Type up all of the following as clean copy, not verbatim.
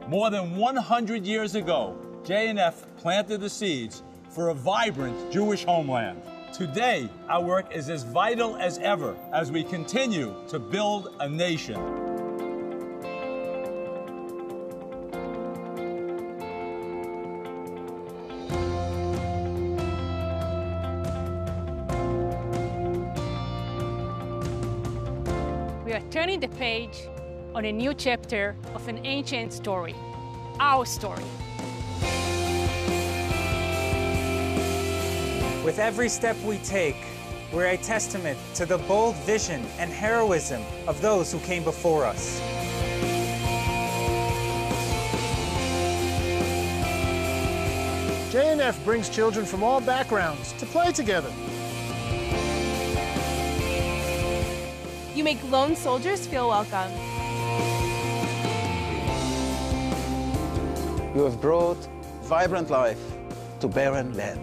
More than 100 years ago, JNF planted the seeds for a vibrant Jewish homeland. Today, our work is as vital as ever as we continue to build a nation. We are turning the page on a new chapter of an ancient story, our story. With every step we take, we're a testament to the bold vision and heroism of those who came before us. JNF brings children from all backgrounds to play together. You make lone soldiers feel welcome. You have brought vibrant life to barren land.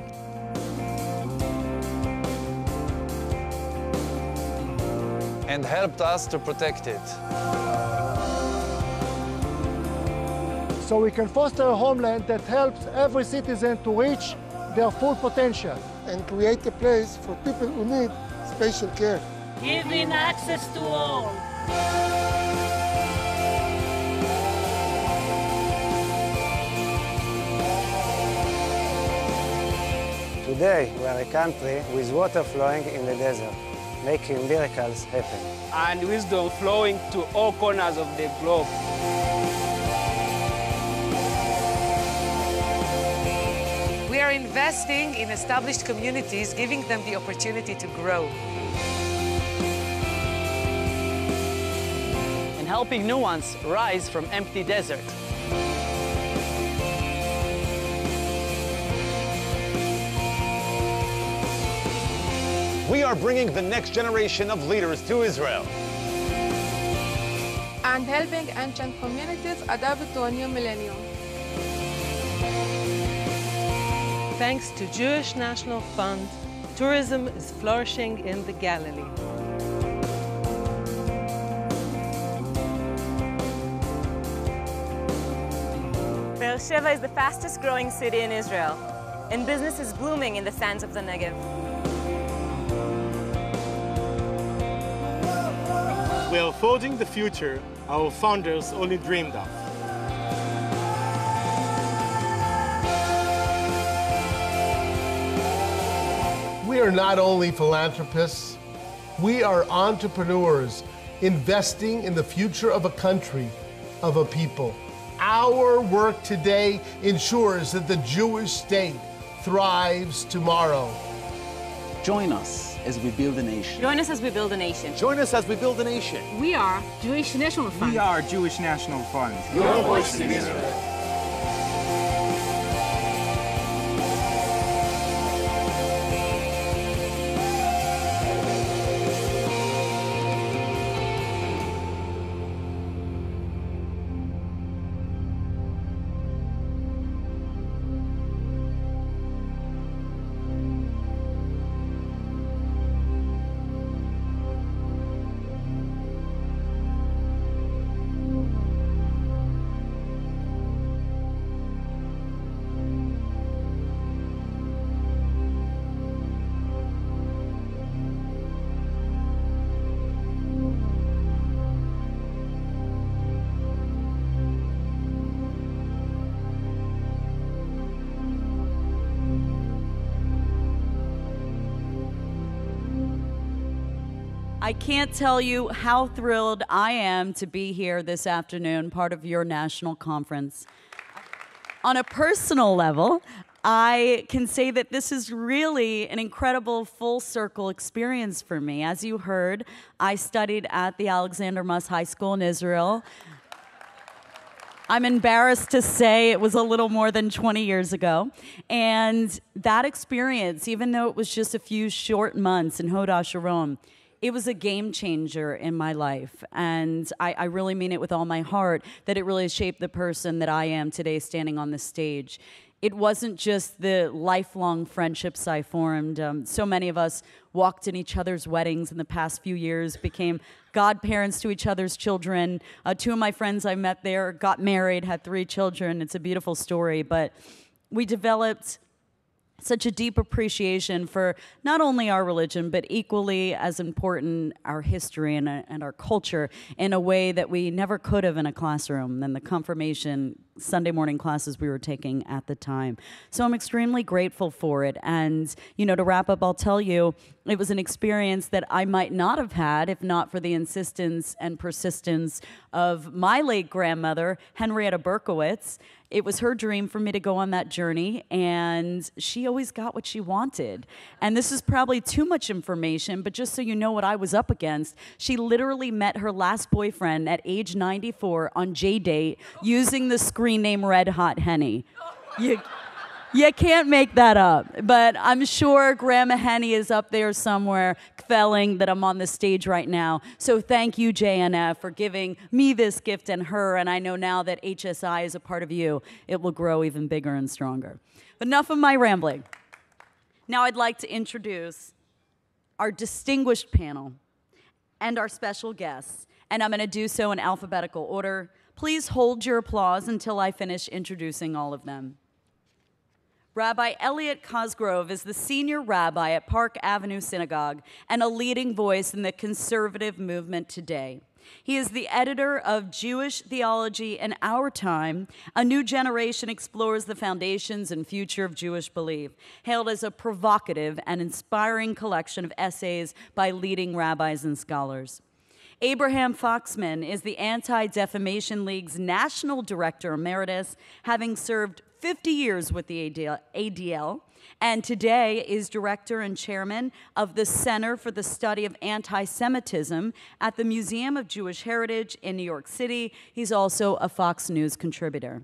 And helped us to protect it. So we can foster a homeland that helps every citizen to reach their full potential. And create a place for people who need special care. Giving access to all. Today, we are a country with water flowing in the desert, making miracles happen. And wisdom flowing to all corners of the globe. We are investing in established communities, giving them the opportunity to grow. And helping new ones rise from empty desert. We are bringing the next generation of leaders to Israel. And helping ancient communities adapt to a new millennium. Thanks to Jewish National Fund, tourism is flourishing in the Galilee. Beersheba is the fastest growing city in Israel, and business is blooming in the sands of the Negev. We are forging the future our founders only dreamed of. We are not only philanthropists, we are entrepreneurs investing in the future of a country, of a people. Our work today ensures that the Jewish state thrives tomorrow. Join us as we build a nation. Join us as we build a nation. Join us as we build a nation. We are Jewish National Fund. We are Jewish National Fund. Your voice in Israel. I can't tell you how thrilled I am to be here this afternoon, part of your national conference. On a personal level, I can say that this is really an incredible full circle experience for me. As you heard, I studied at the Alexander Muss High School in Israel. I'm embarrassed to say it was a little more than 20 years ago. And that experience, even though it was just a few short months in Hod HaSharon, it was a game changer in my life. And I really mean it with all my heart, that it really shaped the person that I am today standing on the stage. It wasn't just the lifelong friendships I formed. So many of us walked in each other's weddings in the past few years, became godparents to each other's children. 2 of my friends I met there got married, had 3 children. It's a beautiful story, but we developed such a deep appreciation for not only our religion, but equally as important, our history and our culture in a way that we never could have in a classroom than the confirmation Sunday morning classes we were taking at the time. So I'm extremely grateful for it. And, to wrap up, I'll tell you, it was an experience that I might not have had if not for the insistence and persistence of my late grandmother, Henrietta Berkowitz. It was her dream for me to go on that journey, and she always got what she wanted. And this is probably too much information, but just so you know what I was up against, she literally met her last boyfriend at age 94 on J-Date using the screen name Red Hot Henny. You can't make that up, but I'm sure Grandma Henny is up there somewhere kvelling that I'm on the stage right now. So thank you, JNF, for giving me this gift and her, and I know now that HSI is a part of you, it will grow even bigger and stronger. But enough of my rambling. Now I'd like to introduce our distinguished panel and our special guests, and I'm going to do so in alphabetical order. Please hold your applause until I finish introducing all of them. Rabbi Elliot Cosgrove is the senior rabbi at Park Avenue Synagogue and a leading voice in the conservative movement today. He is the editor of Jewish Theology in Our Time. A New Generation explores the foundations and future of Jewish belief, hailed as a provocative and inspiring collection of essays by leading rabbis and scholars. Abraham Foxman is the Anti-Defamation League's National Director Emeritus, having served 50 years with the ADL, and today is Director and Chairman of the Center for the Study of Anti-Semitism at the Museum of Jewish Heritage in New York City. He's also a Fox News contributor.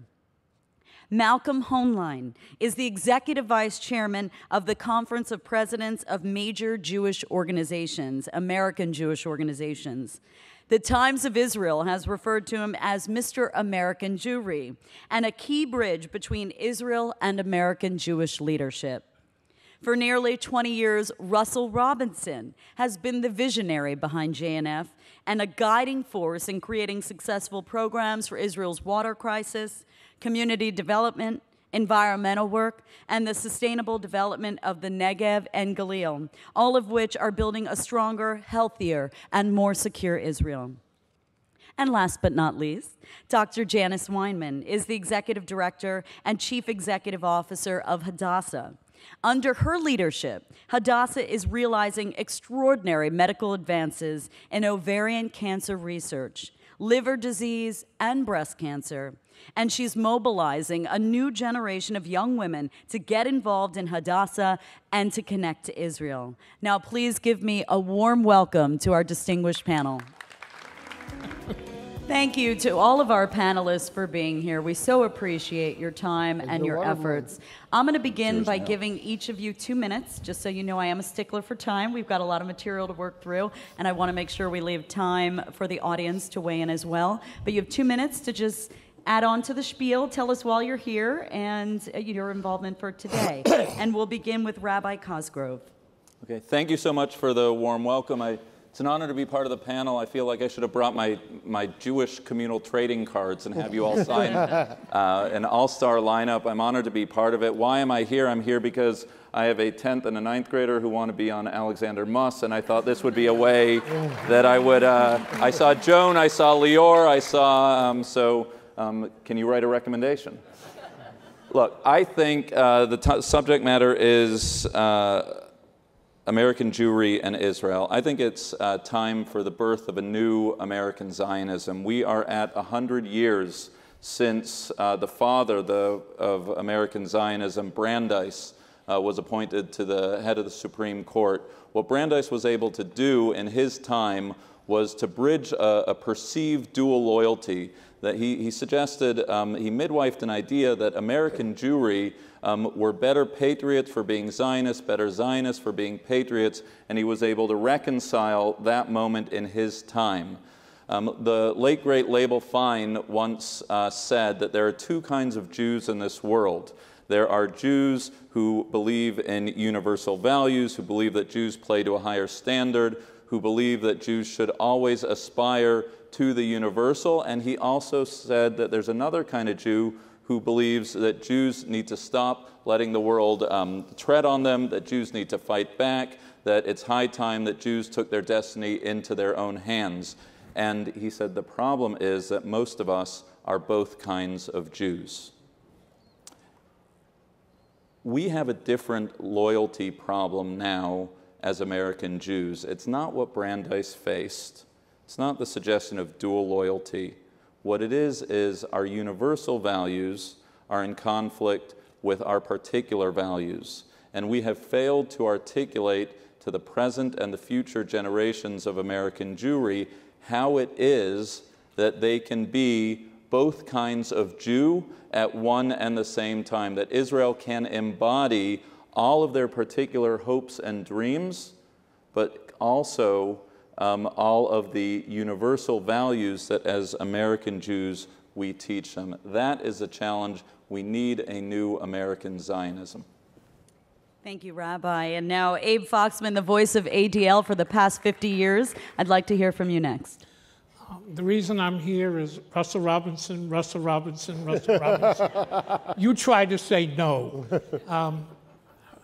Malcolm Hoenlein is the Executive Vice Chairman of the Conference of Presidents of Major Jewish Organizations, American Jewish Organizations. The Times of Israel has referred to him as Mr. American Jewry, and a key bridge between Israel and American Jewish leadership. For nearly 20 years, Russell Robinson has been the visionary behind JNF and a guiding force in creating successful programs for Israel's water crisis, community development, environmental work, and the sustainable development of the Negev and Galil, all of which are building a stronger, healthier, and more secure Israel. And last but not least, Dr. Janice Weinman is the Executive Director and Chief Executive Officer of Hadassah. Under her leadership, Hadassah is realizing extraordinary medical advances in ovarian cancer research, liver disease, and breast cancer. And she's mobilizing a new generation of young women to get involved in Hadassah and to connect to Israel. Now, please give me a warm welcome to our distinguished panel. Thank you to all of our panelists for being here. We so appreciate your time and your efforts. I'm going to begin by giving each of you 2 minutes, just so you know I am a stickler for time. We've got a lot of material to work through, and I want to make sure we leave time for the audience to weigh in as well. But you have 2 minutes to just add on to the spiel, tell us why you're here, and your involvement for today. And we'll begin with Rabbi Cosgrove. Okay, thank you so much for the warm welcome. It's an honor to be part of the panel. I feel like I should have brought my Jewish communal trading cards and have you all sign an all-star lineup. I'm honored to be part of it. Why am I here? I'm here because I have a 10th and a 9th grader who want to be on Alexander Muss, and I thought this would be a way that I would, I saw Joan, I saw Lior, I saw, can you write a recommendation? Look, I think the subject matter is American Jewry and Israel. I think it's time for the birth of a new American Zionism. We are at 100 years since the father of American Zionism, Brandeis, was appointed to the head of the Supreme Court. What Brandeis was able to do in his time was to bridge a perceived dual loyalty that he suggested, he midwifed an idea that American Jewry were better patriots for being Zionists, better Zionists for being patriots, and he was able to reconcile that moment in his time. The late, great Label Fine once said that there are 2 kinds of Jews in this world. There are Jews who believe in universal values, who believe that Jews play to a higher standard, who believe that Jews should always aspire to the universal. And he also said that there's another kind of Jew who believes that Jews need to stop letting the world tread on them, that Jews need to fight back, that it's high time that Jews took their destiny into their own hands. And he said the problem is that most of us are both kinds of Jews. We have a different loyalty problem now as American Jews. It's not what Brandeis faced. It's not the suggestion of dual loyalty. What it is our universal values are in conflict with our particular values. And we have failed to articulate to the present and the future generations of American Jewry how it is that they can be both kinds of Jew at one and the same time, that Israel can embody all of their particular hopes and dreams, but also all of the universal values that as American Jews we teach them. That is a challenge. We need a new American Zionism. Thank you, Rabbi. And now Abe Foxman, the voice of ADL for the past 50 years. I'd like to hear from you next. The reason I'm here is Russell Robinson, Russell Robinson, Russell Robinson. You try to say no.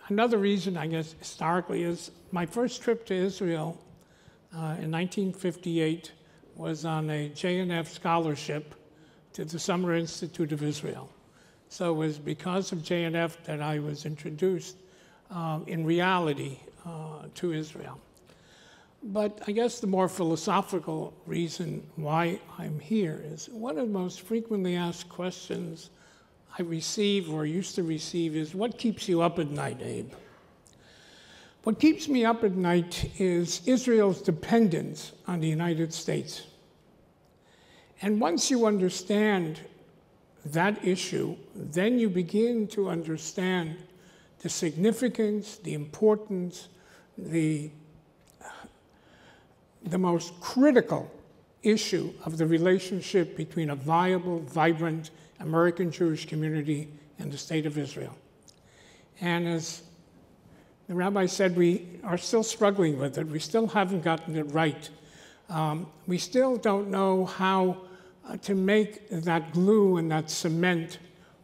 Another reason, I guess, historically, is my first trip to Israel in 1958 was on a JNF scholarship to the Summer Institute of Israel. So it was because of JNF that I was introduced in reality to Israel. But I guess the more philosophical reason why I'm here is one of the most frequently asked questions I receive or used to receive is, what keeps you up at night, Abe? What keeps me up at night is Israel's dependence on the United States. And once you understand that issue, then you begin to understand the significance, the importance, the most critical issue of the relationship between a viable, vibrant American Jewish community and the State of Israel. And as the rabbi said, we are still struggling with it. We still haven't gotten it right. We still don't know how to make that glue and that cement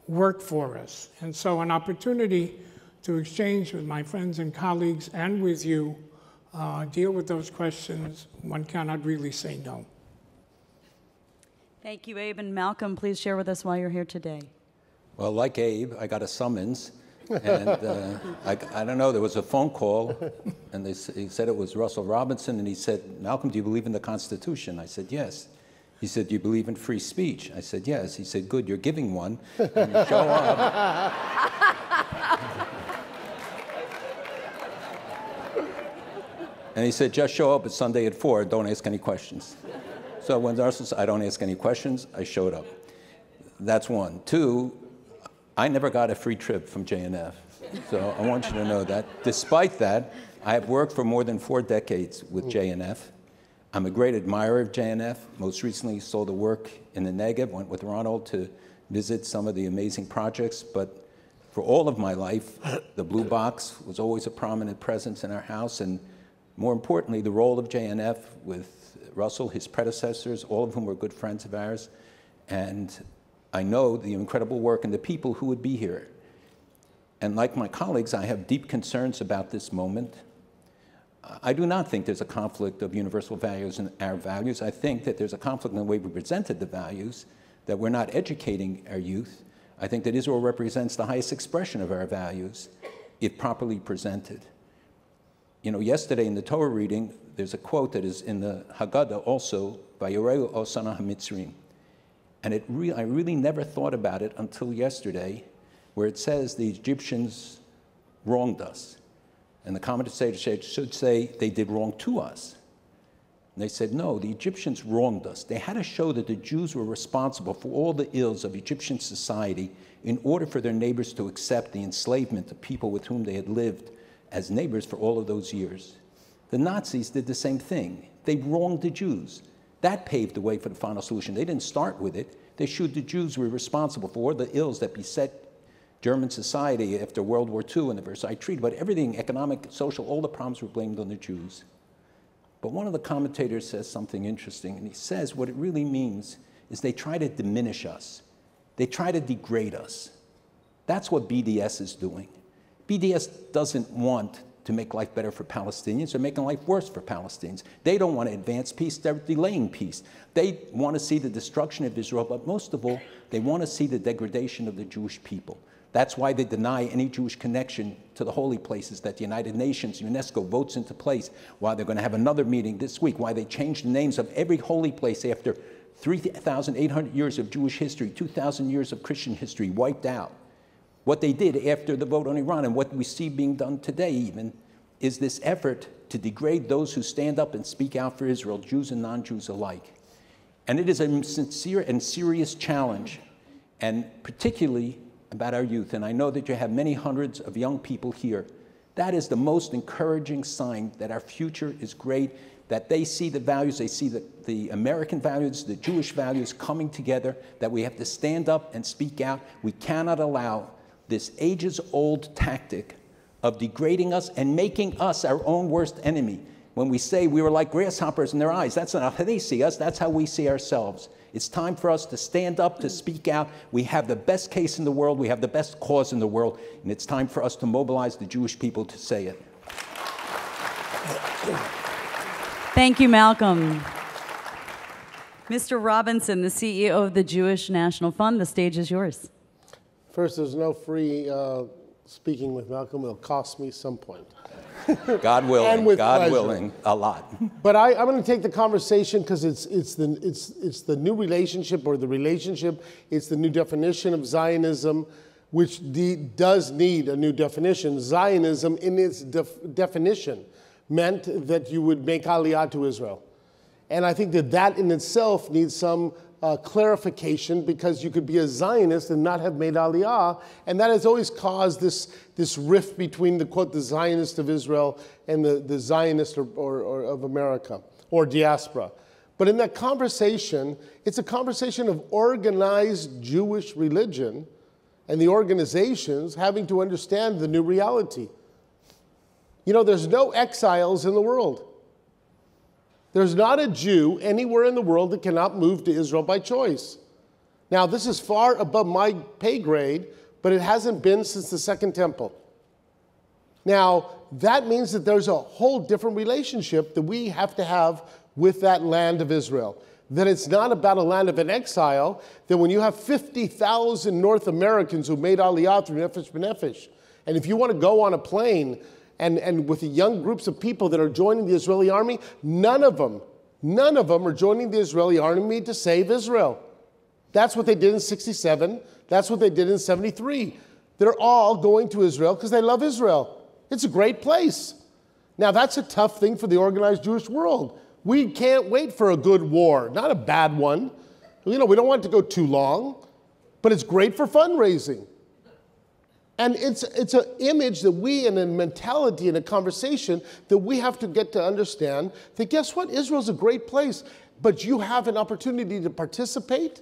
work for us. And so an opportunity to exchange with my friends and colleagues and with you, deal with those questions, one cannot really say no. Thank you, Abe. And Malcolm, please share with us why you're here today. Well, like Abe, I got a summons. And I don't know, there was a phone call, and he said it was Russell Robinson, and he said, Malcolm, do you believe in the Constitution? I said, yes. He said, do you believe in free speech? I said, yes. He said, good, you're giving one. And you show up. And he said, just show up. It's Sunday at 4. Don't ask any questions. So when Russell said, I don't ask any questions, I showed up. That's one. Two, I never got a free trip from JNF. So I want you to know that. Despite that, I have worked for more than 4 decades with JNF. I'm a great admirer of JNF. Most recently saw the work in the Negev, went with Ronald to visit some of the amazing projects. But for all of my life, the Blue Box was always a prominent presence in our house. And more importantly, the role of JNF with Russell, his predecessors, all of whom were good friends of ours. And I know the incredible work and the people who would be here. And like my colleagues, I have deep concerns about this moment. I do not think there's a conflict of universal values and our values. I think that there's a conflict in the way we presented the values, that we're not educating our youth. I think that Israel represents the highest expression of our values if properly presented. You know, yesterday in the Torah reading, there's a quote that is in the Haggadah also, Vayireu Osana HaMitzrim. And I really never thought about it until yesterday, where it says the Egyptians wronged us. And the commentators should say they did wrong to us. And they said, no, the Egyptians wronged us. They had to show that the Jews were responsible for all the ills of Egyptian society in order for their neighbors to accept the enslavement of people with whom they had lived as neighbors for all of those years. The Nazis did the same thing. They wronged the Jews. That paved the way for the final solution. They didn't start with it. They showed the Jews were responsible for all the ills that beset German society after World War II and the Versailles Treaty, but everything, economic, social, all the problems were blamed on the Jews. But one of the commentators says something interesting, and he says what it really means is they try to diminish us. They try to degrade us. That's what BDS is doing. BDS doesn't want to make life better for Palestinians. They're making life worse for Palestinians. They don't want to advance peace. They're delaying peace. They want to see the destruction of Israel, but most of all, they want to see the degradation of the Jewish people. That's why they deny any Jewish connection to the holy places that the United Nations, UNESCO votes into place, why they're going to have another meeting this week, why they changed the names of every holy place after 3,800 years of Jewish history, 2,000 years of Christian history wiped out. What they did after the vote on Iran and what we see being done today even is this effort to degrade those who stand up and speak out for Israel, Jews and non-Jews alike. And it is a sincere and serious challenge, and particularly about our youth. And I know that you have many hundreds of young people here. That is the most encouraging sign that our future is great, that they see the values, they see the American values, the Jewish values coming together, that we have to stand up and speak out. We cannot allow this ages-old tactic of degrading us and making us our own worst enemy. When we say we were like grasshoppers in their eyes, that's not how they see us, that's how we see ourselves. It's time for us to stand up, to speak out. We have the best case in the world, we have the best cause in the world, and it's time for us to mobilize the Jewish people to say it. Thank you, Malcolm. Mr. Robinson, the CEO of the Jewish National Fund, the stage is yours. First, there's no free speaking with Malcolm. It'll cost me some point. God willing, and with God pleasure. willing, a lot. But I'm going to take the conversation because it's the new relationship, or the relationship. It's the new definition of Zionism, which does need a new definition. Zionism, in its definition, meant that you would make Aliyah to Israel, and I think that in itself needs some clarification, because you could be a Zionist and not have made Aliyah, and that has always caused this rift between the, quote, the Zionist of Israel and the Zionist or of America, or diaspora. But in that conversation, it's a conversation of organized Jewish religion and the organizations having to understand the new reality. You know, there's no exiles in the world. There's not a Jew anywhere in the world that cannot move to Israel by choice. Now, this is far above my pay grade, but it hasn't been since the Second Temple. Now, that means that there's a whole different relationship that we have to have with that land of Israel. That it's not about a land of an exile, that when you have 50,000 North Americans who made Aliyah through Nefesh B'Nefesh, and if you want to go on a plane and with the young groups of people that are joining the Israeli army, none of them are joining the Israeli army to save Israel. That's what they did in 67. That's what they did in 73. They're all going to Israel because they love Israel. It's a great place. Now, that's a tough thing for the organized Jewish world. We can't wait for a good war, not a bad one. You know, we don't want it to go too long, but it's great for fundraising. And it's an image that we, and a mentality and a conversation that we have to get to understand that, guess what? Israel's a great place, but you have an opportunity to participate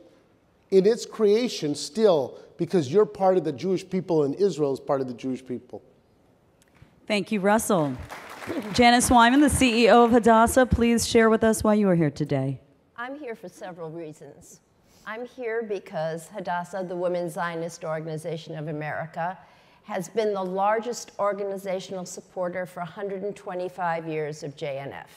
in its creation still, because you're part of the Jewish people and Israel is part of the Jewish people. Thank you, Russell. Janice Weinman, the CEO of Hadassah, please share with us why you are here today. I'm here for several reasons. I'm here because Hadassah, the Women's Zionist Organization of America, has been the largest organizational supporter for 125 years of JNF.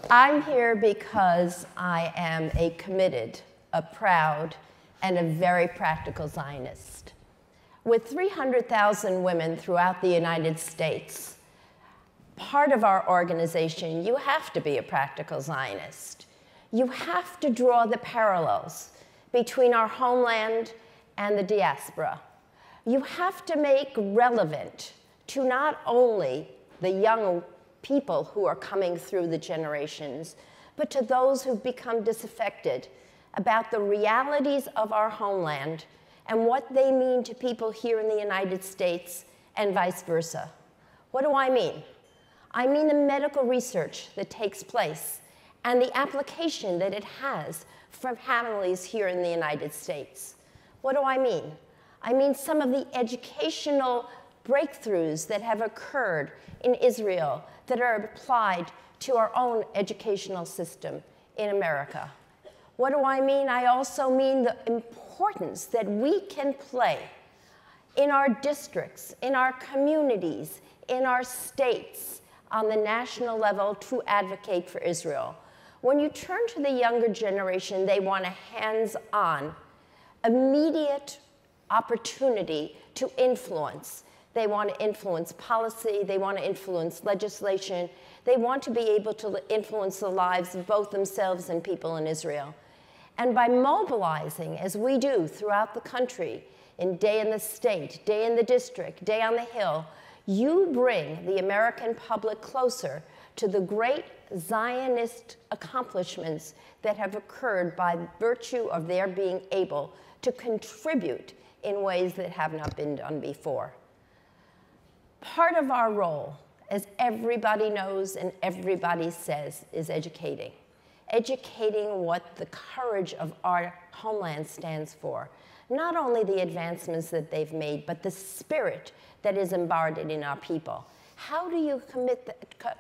I'm here because I am a committed, a proud, and a very practical Zionist. With 300,000 women throughout the United States, part of our organization, you have to be a practical Zionist. You have to draw the parallels between our homeland and the diaspora. You have to make relevant to not only the young people who are coming through the generations, but to those who've become disaffected about the realities of our homeland and what they mean to people here in the United States and vice versa. What do I mean? I mean the medical research that takes place and the application that it has for families here in the United States. What do I mean? I mean some of the educational breakthroughs that have occurred in Israel that are applied to our own educational system in America. What do I mean? I also mean the importance that we can play in our districts, in our communities, in our states, on the national level to advocate for Israel. When you turn to the younger generation, they want a hands-on, immediate opportunity to influence. They want to influence policy, they want to influence legislation, they want to be able to influence the lives of both themselves and people in Israel. And by mobilizing, as we do throughout the country, in Day in the State, Day in the District, Day on the Hill, you bring the American public closer to the great Zionist accomplishments that have occurred by virtue of their being able to contribute in ways that have not been done before. Part of our role, as everybody knows and everybody says, is educating. Educating what the courage of our homeland stands for. Not only the advancements that they've made, but the spirit that is embodied in our people. How do you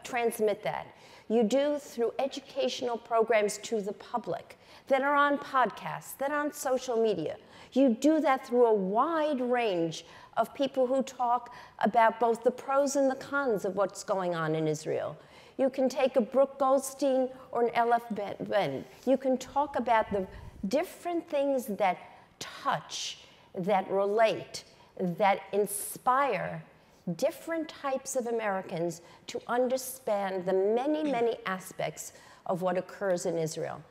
transmit that? You do through educational programs to the public that are on podcasts, that are on social media. You do that through a wide range of people who talk about both the pros and the cons of what's going on in Israel. You can take a Brooke Goldstein or an Elif Ben. You can talk about the different things that touch, that relate, that inspire different types of Americans to understand the many, many aspects of what occurs in Israel.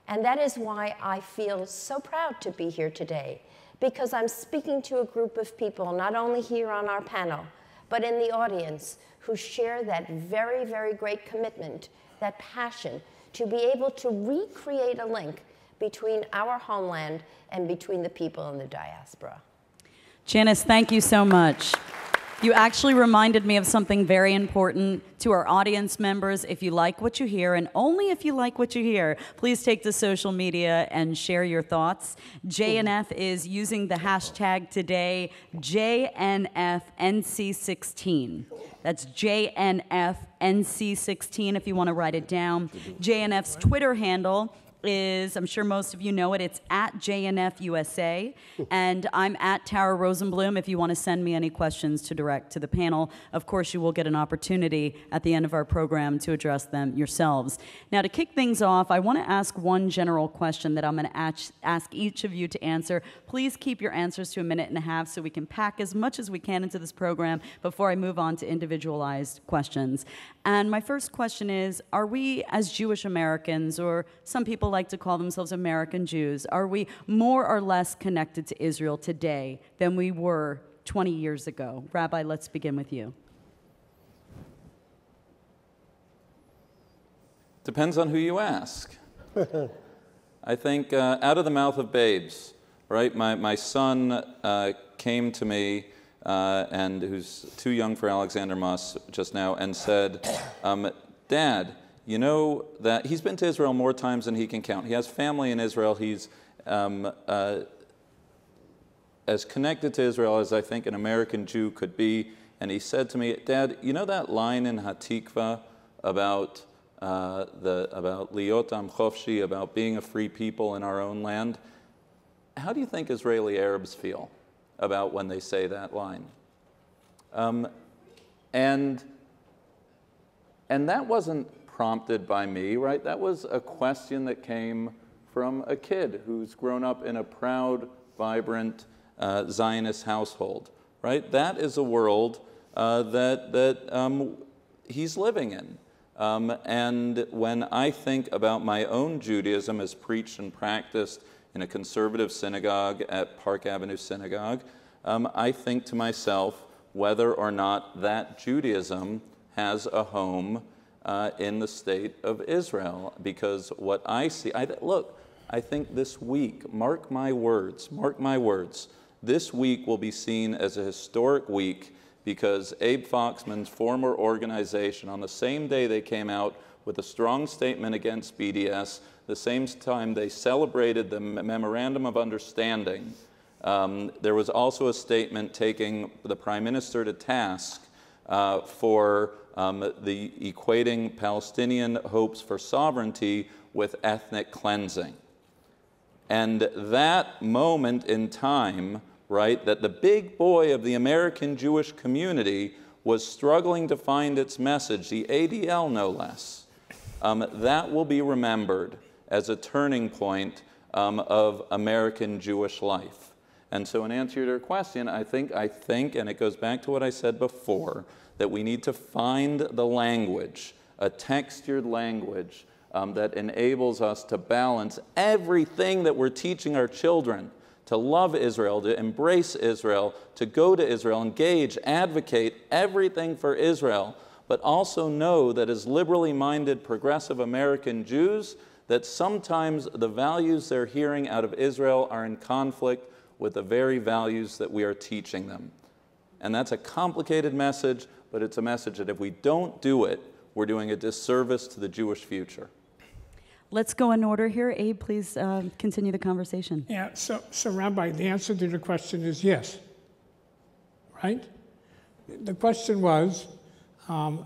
And that is why I feel so proud to be here today, because I'm speaking to a group of people, not only here on our panel, but in the audience, who share that very, very great commitment, that passion, to be able to recreate a link between our homeland and between the people in the diaspora. Janice, thank you so much. You actually reminded me of something very important to our audience members. If you like what you hear, and only if you like what you hear, please take to social media and share your thoughts. JNF is using the hashtag today, JNFNC16. That's JNFNC16 if you want to write it down. JNF's Twitter handle is, I'm sure most of you know it, it's at JNFUSA, and I'm at Tara Rosenblum if you want to send me any questions to direct to the panel. Of course, you will get an opportunity at the end of our program to address them yourselves. Now, to kick things off, I want to ask one general question that I'm going to ask each of you to answer. Please keep your answers to 1.5 minutes so we can pack as much as we can into this program before I move on to individualized questions. And my first question is, are we, as Jewish Americans, or some people like to call themselves American Jews, are we more or less connected to Israel today than we were 20 years ago? Rabbi, let's begin with you. Depends on who you ask. I think out of the mouth of babes, right? My son came to me, and who's too young for Alexander Muss just now, and said, Dad, you know that he's been to Israel more times than he can count. He has family in Israel. He's as connected to Israel as I think an American Jew could be. And he said to me, Dad, you know that line in Hatikva about Liot Am Chofshi, about being a free people in our own land? How do you think Israeli Arabs feel about when they say that line? And that wasn't prompted by me, right? That was a question that came from a kid who's grown up in a proud, vibrant Zionist household, right? That is a world that he's living in. And when I think about my own Judaism as preached and practiced in a conservative synagogue at Park Avenue Synagogue, I think to myself whether or not that Judaism has a home in the state of Israel. Because what I see, look, I think this week, mark my words, this week will be seen as a historic week because Abe Foxman's former organization, on the same day they came out with a strong statement against BDS, the same time they celebrated the Memorandum of Understanding, there was also a statement taking the Prime Minister to task for the equating Palestinian hopes for sovereignty with ethnic cleansing. And that moment in time, right, that the big boy of the American Jewish community was struggling to find its message, the ADL no less, that will be remembered as a turning point of American Jewish life. And so in answer to your question, I think, and it goes back to what I said before, that we need to find the language, a textured language that enables us to balance everything that we're teaching our children, to love Israel, to embrace Israel, to go to Israel, engage, advocate everything for Israel, but also know that as liberally minded progressive American Jews, that sometimes the values they're hearing out of Israel are in conflict with the very values that we are teaching them. And that's a complicated message, but it's a message that if we don't do it, we're doing a disservice to the Jewish future. Let's go in order here. Abe, please continue the conversation. Yeah, so Rabbi, the answer to the question is yes, right? The question was,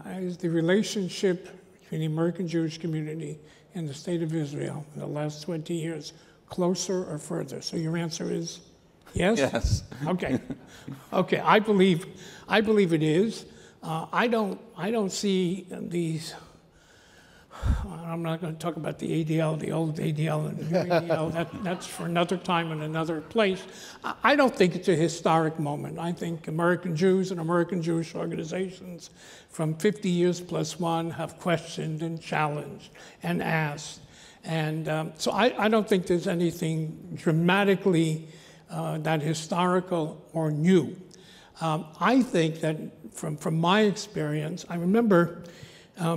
is the relationship between the American Jewish community and the State of Israel in the last 20 years closer or further? So your answer is yes? Yes. Okay. Okay, I believe it is. I don't see these. I'm not going to talk about the ADL, the old ADL and the new ADL. That's for another time and another place. I don't think it's a historic moment. I think American Jews and American Jewish organizations from 50 years plus one have questioned and challenged and asked. And so I don't think there's anything dramatically that historical or new. I think that from my experience, I remember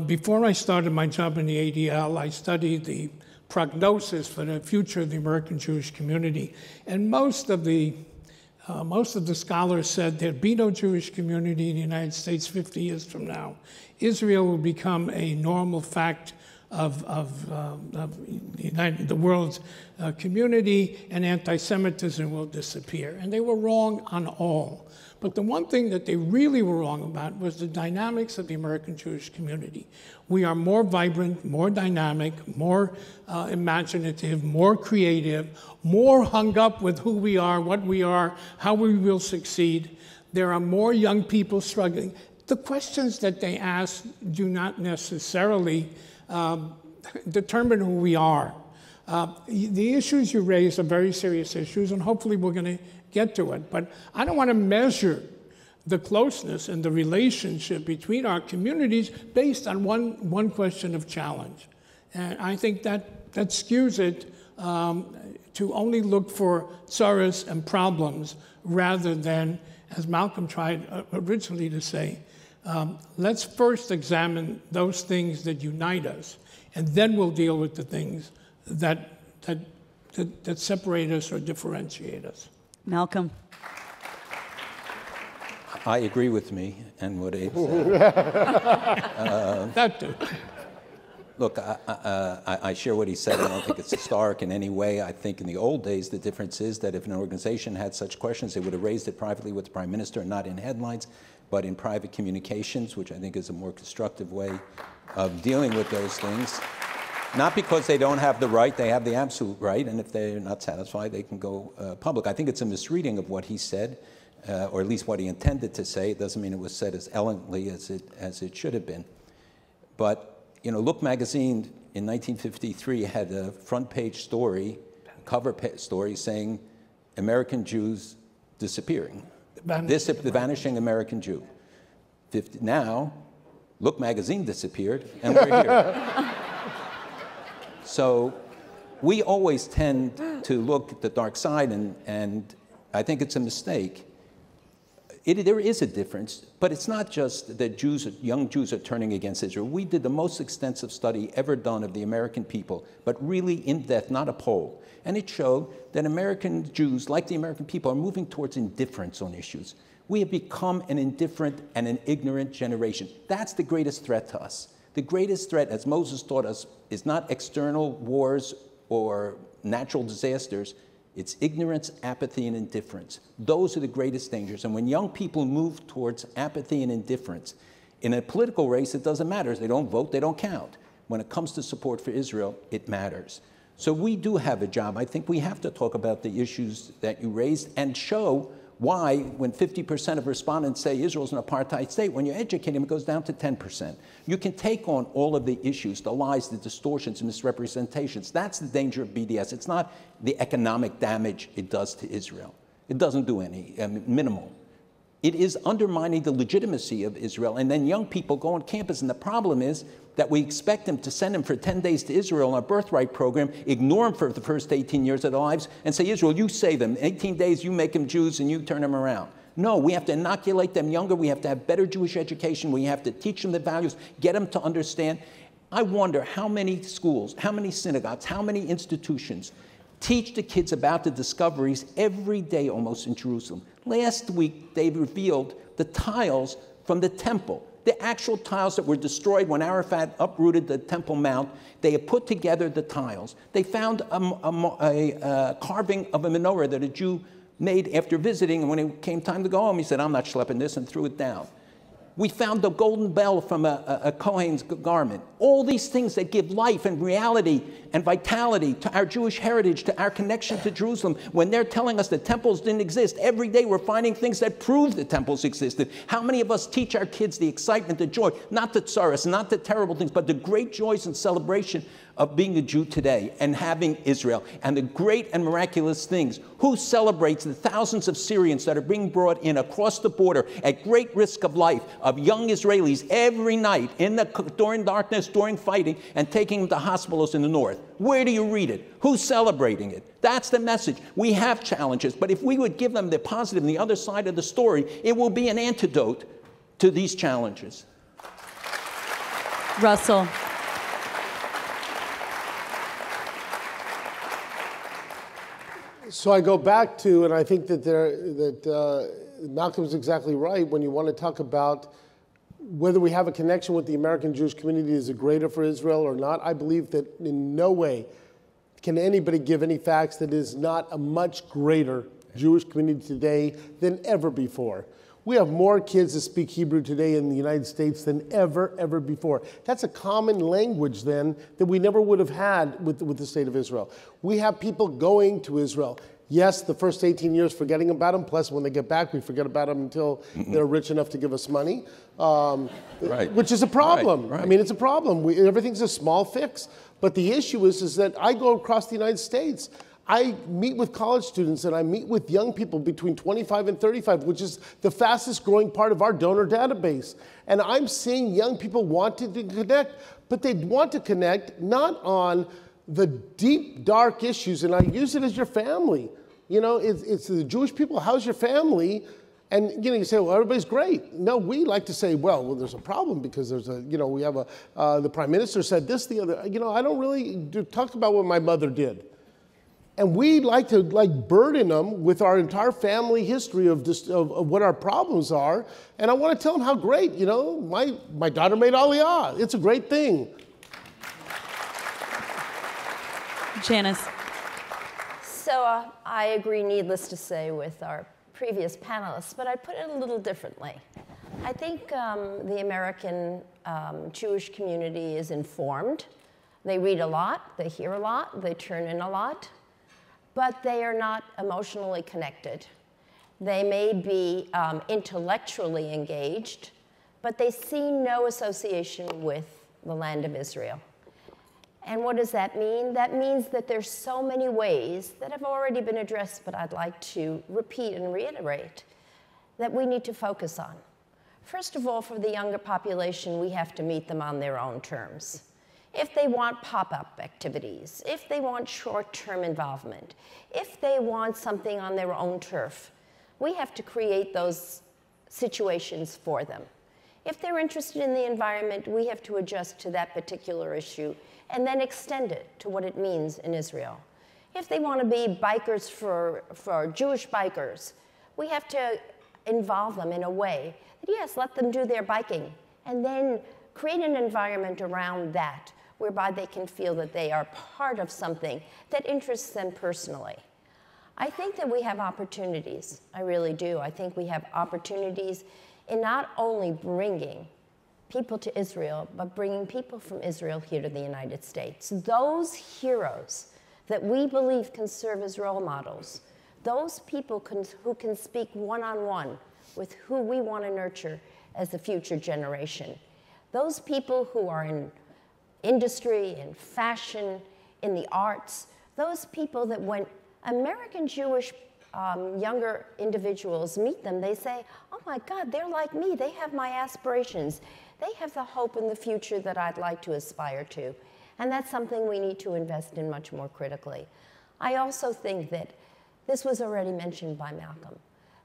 before I started my job in the ADL, I studied the prognosis for the future of the American Jewish community. And most of the scholars said there'd be no Jewish community in the United States 50 years from now. Israel will become a normal fact of the world's community, and anti-Semitism will disappear. And they were wrong on all. But the one thing that they really were wrong about was the dynamics of the American Jewish community. We are more vibrant, more dynamic, more imaginative, more creative, more hung up with who we are, what we are, how we will succeed. There are more young people struggling. The questions that they ask do not necessarily determine who we are. The issues you raise are very serious issues, and hopefully we're going to get to it. But I don't want to measure the closeness and the relationship between our communities based on one question of challenge. And I think that skews it to only look for tsaras and problems rather than, as Malcolm tried originally to say, let's first examine those things that unite us, and then we'll deal with the things that separate us or differentiate us. Malcolm. I agree with me and what Abe said. That too. Look, I share what he said. I don't think it's historic in any way. I think in the old days, the difference is that if an organization had such questions, they would have raised it privately with the Prime Minister, not in headlines, but in private communications, which I think is a more constructive way of dealing with those things. Not because they don't have the right, they have the absolute right, and if they're not satisfied, they can go public. I think it's a misreading of what he said, or at least what he intended to say. It doesn't mean it was said as elegantly as it should have been. But, you know, Look magazine in 1953 had a front page story, cover story saying American Jews disappearing. The vanishing American Jew. Now, Look magazine disappeared, and we're here. So we always tend to look at the dark side, and I think it's a mistake. There is a difference, but it's not just that young Jews are turning against Israel. We did the most extensive study ever done of the American people, but really in depth, not a poll. And it showed that American Jews, like the American people, are moving towards indifference on issues. We have become an indifferent and an ignorant generation. That's the greatest threat to us. The greatest threat, as Moses taught us, is not external wars or natural disasters. It's ignorance, apathy, and indifference. Those are the greatest dangers. And when young people move towards apathy and indifference, in a political race, it doesn't matter. They don't vote, they don't count. When it comes to support for Israel, it matters. So we do have a job. I think we have to talk about the issues that you raised and show why, when 50% of respondents say Israel's an apartheid state, when you educate them, it goes down to 10%. You can take on all of the issues, the lies, the distortions, and misrepresentations. That's the danger of BDS. It's not the economic damage it does to Israel. It doesn't do any, minimal. It is undermining the legitimacy of Israel. And then young people go on campus, and the problem is that we expect them to send them for 10 days to Israel in our birthright program, ignore them for the first 18 years of their lives, and say, Israel, you save them. 18 days, you make them Jews, and you turn them around. No, we have to inoculate them younger. We have to have better Jewish education. We have to teach them the values, get them to understand. I wonder how many schools, how many synagogues, how many institutions teach the kids about the discoveries every day almost in Jerusalem. Last week, they revealed the tiles from the temple. The actual tiles that were destroyed when Arafat uprooted the Temple Mount, they had put together the tiles. They found a carving of a menorah that a Jew made after visiting, and when it came time to go home, he said, I'm not schlepping this, and threw it down. We found the golden bell from a Kohen's garment. All these things that give life and reality and vitality to our Jewish heritage, to our connection to Jerusalem. When they're telling us that temples didn't exist, every day we're finding things that prove that temples existed. How many of us teach our kids the excitement, the joy, not the tsaros, not the terrible things, but the great joys and celebration of being a Jew today and having Israel and the great and miraculous things? Who celebrates the thousands of Syrians that are being brought in across the border at great risk of life, of young Israelis every night during darkness, during fighting, and taking them to hospitals in the north? Where do you read it? Who's celebrating it? That's the message. We have challenges, but if we would give them the positive and the other side of the story, it will be an antidote to these challenges. Russell. So I go back to, and I think that Malcolm's exactly right when you want to talk about whether we have a connection with the American Jewish community is it greater for Israel or not. I believe that in no way can anybody give any facts that is not a much greater Jewish community today than ever before. We have more kids that speak Hebrew today in the United States than ever before. That's a common language then that we never would have had with the state of Israel. We have people going to Israel. Yes, the first 18 years forgetting about them, plus when they get back, we forget about them until they're rich enough to give us money, which is a problem. Right. I mean, it's a problem. Everything's a small fix. But the issue is that I go across the United States. I meet with college students and I meet with young people between 25 and 35, which is the fastest growing part of our donor database. And I'm seeing young people wanting to connect, but they want to connect not on the deep, dark issues, and I use it as your family. You know, it's the Jewish people, how's your family? And, you know, you say, well, everybody's great. No, we like to say, well, there's a problem because there's a, you know, we have the prime minister said this, the other. You know, I don't really talk about what my mother did. And we like to burden them with our entire family history of what our problems are. And I want to tell them how great, you know, my daughter made Aliyah. It's a great thing. Janice. So I agree, needless to say, with our previous panelists, but I put it a little differently. I think the American Jewish community is informed. They read a lot, they hear a lot, they turn in a lot, but they are not emotionally connected. They may be intellectually engaged, but they see no association with the land of Israel. And what does that mean? That means that there's so many ways that have already been addressed, but I'd like to repeat and reiterate, that we need to focus on. First of all, for the younger population, we have to meet them on their own terms. If they want pop-up activities, if they want short-term involvement, if they want something on their own turf, we have to create those situations for them. If they're interested in the environment, we have to adjust to that particular issue and then extend it to what it means in Israel. If they want to be bikers for Jewish bikers, we have to involve them in a way that, yes, let them do their biking, and then create an environment around that whereby they can feel that they are part of something that interests them personally. I think that we have opportunities. I really do. I think we have opportunities in not only bringing people to Israel, but bringing people from Israel here to the United States. Those heroes that we believe can serve as role models, those people who can speak one-on-one with who we want to nurture as the future generation. Those people who are in industry, in fashion, in the arts, those people that when American Jewish younger individuals meet them, they say, oh my God, they're like me, they have my aspirations. They have the hope in the future that I'd like to aspire to. And that's something we need to invest in much more critically. I also think that this was already mentioned by Malcolm,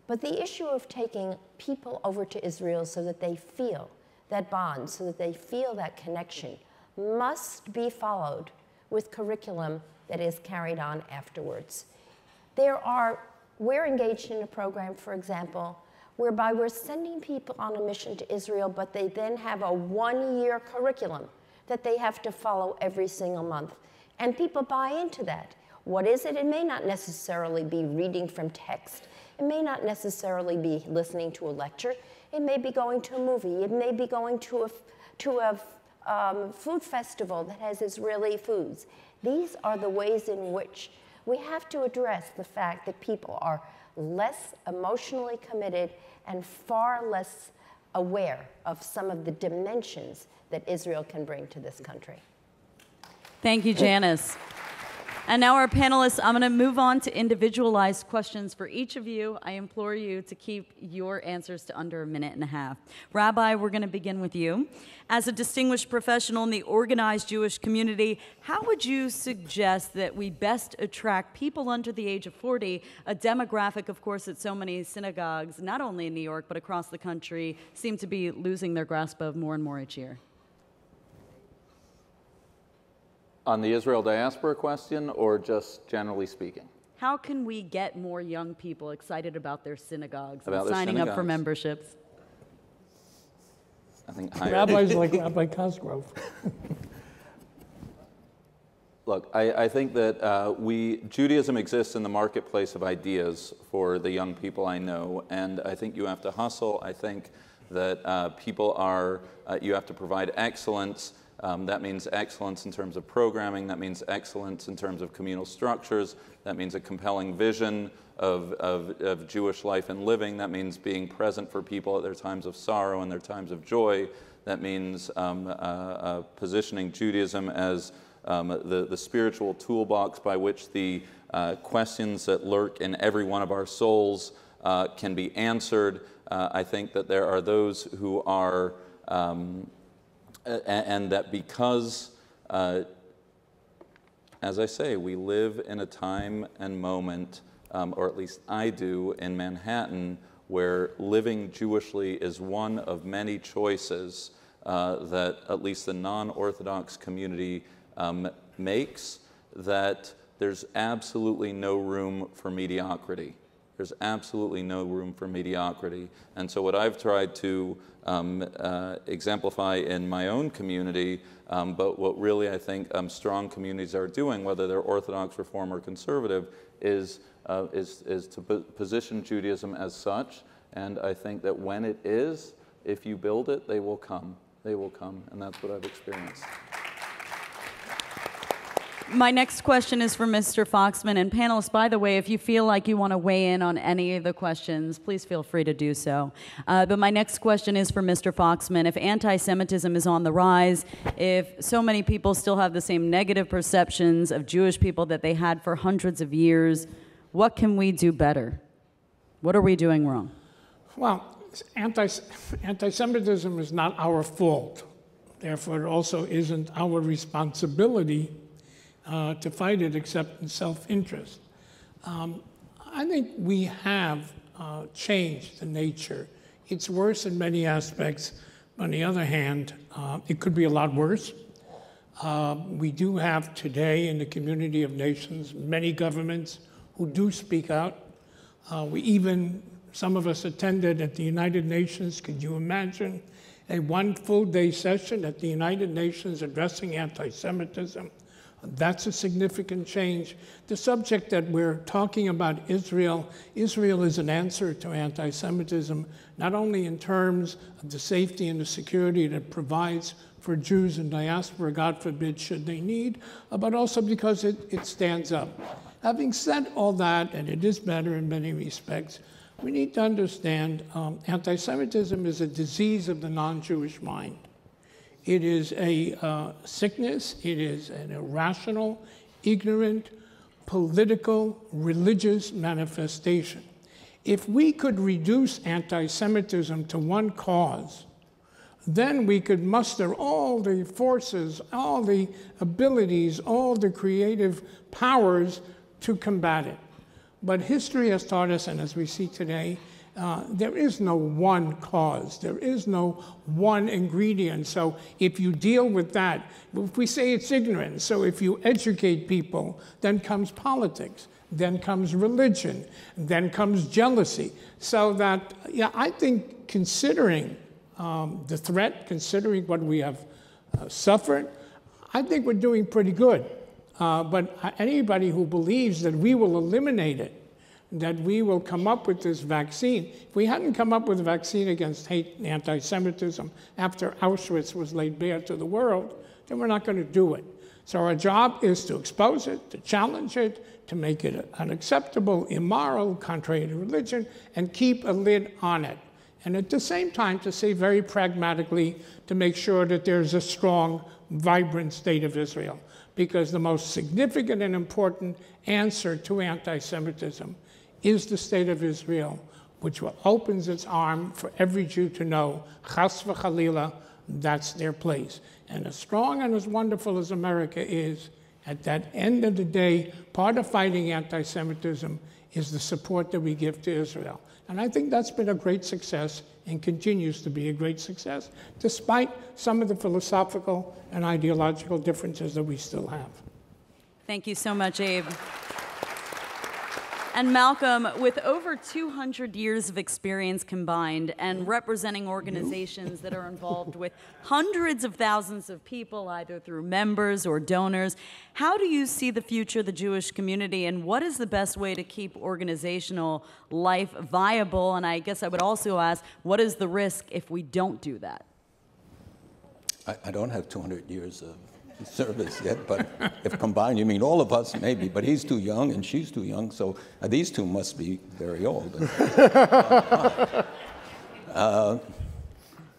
but the issue of taking people over to Israel so that they feel that bond, so that they feel that connection, must be followed with curriculum that is carried on afterwards. We're engaged in a program, for example, whereby we're sending people on a mission to Israel, but they then have a one-year curriculum that they have to follow every single month. And people buy into that. What is it? It may not necessarily be reading from text. It may not necessarily be listening to a lecture. It may be going to a movie. It may be going to a food festival that has Israeli foods. These are the ways in which we have to address the fact that people are less emotionally committed and far less aware of some of the dimensions that Israel can bring to this country. Thank you, Janice. And now our panelists, I'm going to move on to individualized questions for each of you. I implore you to keep your answers to under a minute and a half. Rabbi, we're going to begin with you. As a distinguished professional in the organized Jewish community, how would you suggest that we best attract people under the age of 40, a demographic, of course, that so many synagogues, not only in New York, but across the country, seem to be losing their grasp of more and more each year? On the Israel diaspora question, or just generally speaking? How can we get more young people excited about their synagogues and About their signing up for synagogues? memberships? I think higher. Rabbis like Rabbi Cosgrove. Look, I think that Judaism exists in the marketplace of ideas for the young people I know, and I think you have to hustle. I think that you have to provide excellence. That means excellence in terms of programming. That means excellence in terms of communal structures. That means a compelling vision of Jewish life and living. That means being present for people at their times of sorrow and their times of joy. That means positioning Judaism as the spiritual toolbox by which the questions that lurk in every one of our souls can be answered. I think that there are those who are and that because, as I say, we live in a time and moment, or at least I do, in Manhattan, where living Jewishly is one of many choices that at least the non-Orthodox community makes, that there's absolutely no room for mediocrity. There's absolutely no room for mediocrity. And so what I've tried to exemplify in my own community, but what really I think strong communities are doing, whether they're Orthodox, Reform, or Conservative, is to position Judaism as such. And I think that when it is, if you build it, they will come. They will come, and that's what I've experienced. My next question is for Mr. Foxman. And panelists, by the way, if you feel like you want to weigh in on any of the questions, please feel free to do so. But my next question is for Mr. Foxman. If anti-Semitism is on the rise, if so many people still have the same negative perceptions of Jewish people that they had for hundreds of years, what can we do better? What are we doing wrong? Well, anti-Semitism is not our fault. Therefore, it also isn't our responsibility to fight it except in self-interest. I think we have changed the nature. It's worse in many aspects, but on the other hand, it could be a lot worse. We do have today in the community of nations many governments who do speak out. We even Some of us attended at the United Nations. Could you imagine a one full day session at the United Nations addressing anti-Semitism? That's a significant change. The subject that we're talking about, Israel is an answer to anti-Semitism, not only in terms of the safety and the security that it provides for Jews in diaspora, God forbid, should they need, but also because it stands up. Having said all that, and it is better in many respects, we need to understand anti-Semitism is a disease of the non-Jewish mind. It is a sickness. It is an irrational, ignorant, political, religious manifestation. If we could reduce anti-Semitism to one cause, then we could muster all the forces, all the abilities, all the creative powers to combat it. But history has taught us, and as we see today, there is no one cause. There is no one ingredient. So if you deal with that, if we say it's ignorance, so if you educate people, then comes politics, then comes religion, then comes jealousy. So that, yeah, I think considering the threat, considering what we have suffered, I think we're doing pretty good. But anybody who believes that we will eliminate it, that we will come up with this vaccine. If we hadn't come up with a vaccine against hate and anti-Semitism after Auschwitz was laid bare to the world, then we're not going to do it. So our job is to expose it, to challenge it, to make it unacceptable, immoral, contrary to religion, and keep a lid on it. And at the same time, to say very pragmatically, to make sure that there's a strong, vibrant state of Israel. Because the most significant and important answer to anti-Semitism is the state of Israel, which opens its arm for every Jew to know, chas v'chalila, that's their place. And as strong and as wonderful as America is, at that end of the day, part of fighting anti-Semitism is the support that we give to Israel. And I think that's been a great success and continues to be a great success, despite some of the philosophical and ideological differences that we still have. Thank you so much, Abe. And Malcolm, with over 200 years of experience combined and representing organizations that are involved with hundreds of thousands of people, either through members or donors, how do you see the future of the Jewish community, and what is the best way to keep organizational life viable? And I guess I would also ask, what is the risk if we don't do that? I don't have 200 years of service yet, but if combined, you mean all of us, maybe, but he's too young and she's too young, so these two must be very old.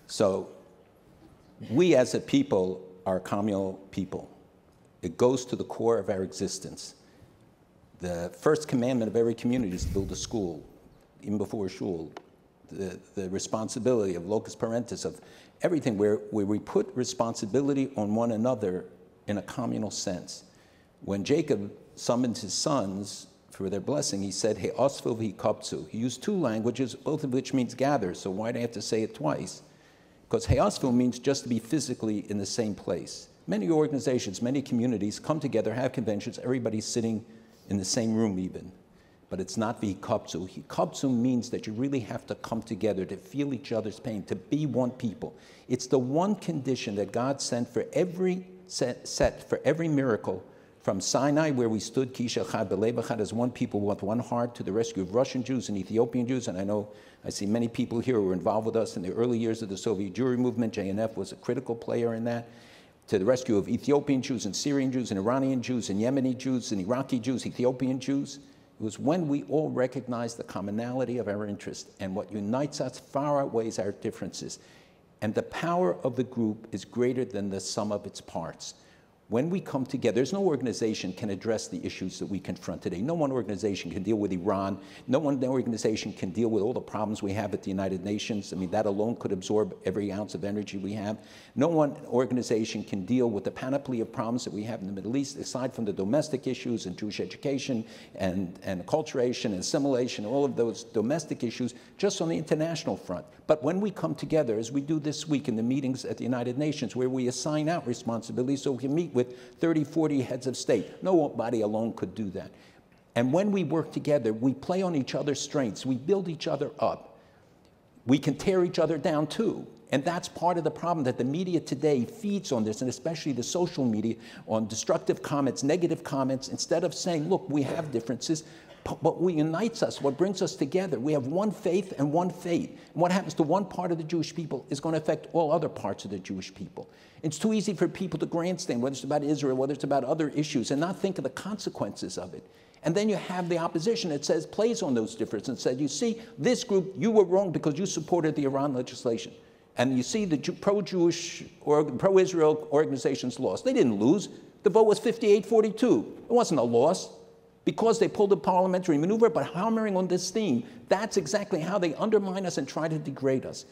So we as a people are a communal people. It goes to the core of our existence. The first commandment of every community is to build a school, even before shul. The responsibility of locus parentis, of everything, where we put responsibility on one another in a communal sense. When Jacob summoned his sons for their blessing, he said, He osfu v'hikaptzu. He used two languages, both of which means gather, so why do I have to say it twice? Because heosfu means just to be physically in the same place. Many organizations, many communities come together, have conventions, everybody's sitting in the same room even. But it's not v'hikaptzu. Hikaptzu means that you really have to come together to feel each other's pain, to be one people. It's the one condition that God sent for every for every miracle, from Sinai, where we stood Kish Echad B'Lev Echad as one people with one heart, to the rescue of Russian Jews and Ethiopian Jews. And I know I see many people here who were involved with us in the early years of the Soviet Jewry movement. JNF was a critical player in that. To the rescue of Ethiopian Jews and Syrian Jews and Iranian Jews and Yemeni Jews and Iraqi Jews, Ethiopian Jews. It was when we all recognized the commonality of our interest, and what unites us far outweighs our differences. And the power of the group is greater than the sum of its parts. When we come together, there's no organization can address the issues that we confront today. No one organization can deal with Iran. No one organization can deal with all the problems we have at the United Nations. I mean, that alone could absorb every ounce of energy we have. No one organization can deal with the panoply of problems that we have in the Middle East, aside from the domestic issues and Jewish education and acculturation and assimilation, all of those domestic issues, just on the international front. But when we come together, as we do this week in the meetings at the United Nations, where we assign out responsibilities so we can meet with 30, 40 heads of state. Nobody alone could do that. And when we work together, we play on each other's strengths. We build each other up. We can tear each other down too. And that's part of the problem, that the media today feeds on this, and especially the social media, on destructive comments, negative comments, instead of saying, look, we have differences, but what unites us, what brings us together, we have one faith and one fate. And what happens to one part of the Jewish people is going to affect all other parts of the Jewish people. It's too easy for people to grandstand, whether it's about Israel, whether it's about other issues, and not think of the consequences of it. And then you have the opposition that says, plays on those differences and says, you see, this group, you were wrong because you supported the Iran legislation. And you see the pro-Jewish or pro-Israel organizations lost. They didn't lose. The vote was 58-42. It wasn't a loss because they pulled a parliamentary maneuver, but hammering on this theme, that's exactly how they undermine us and try to degrade us.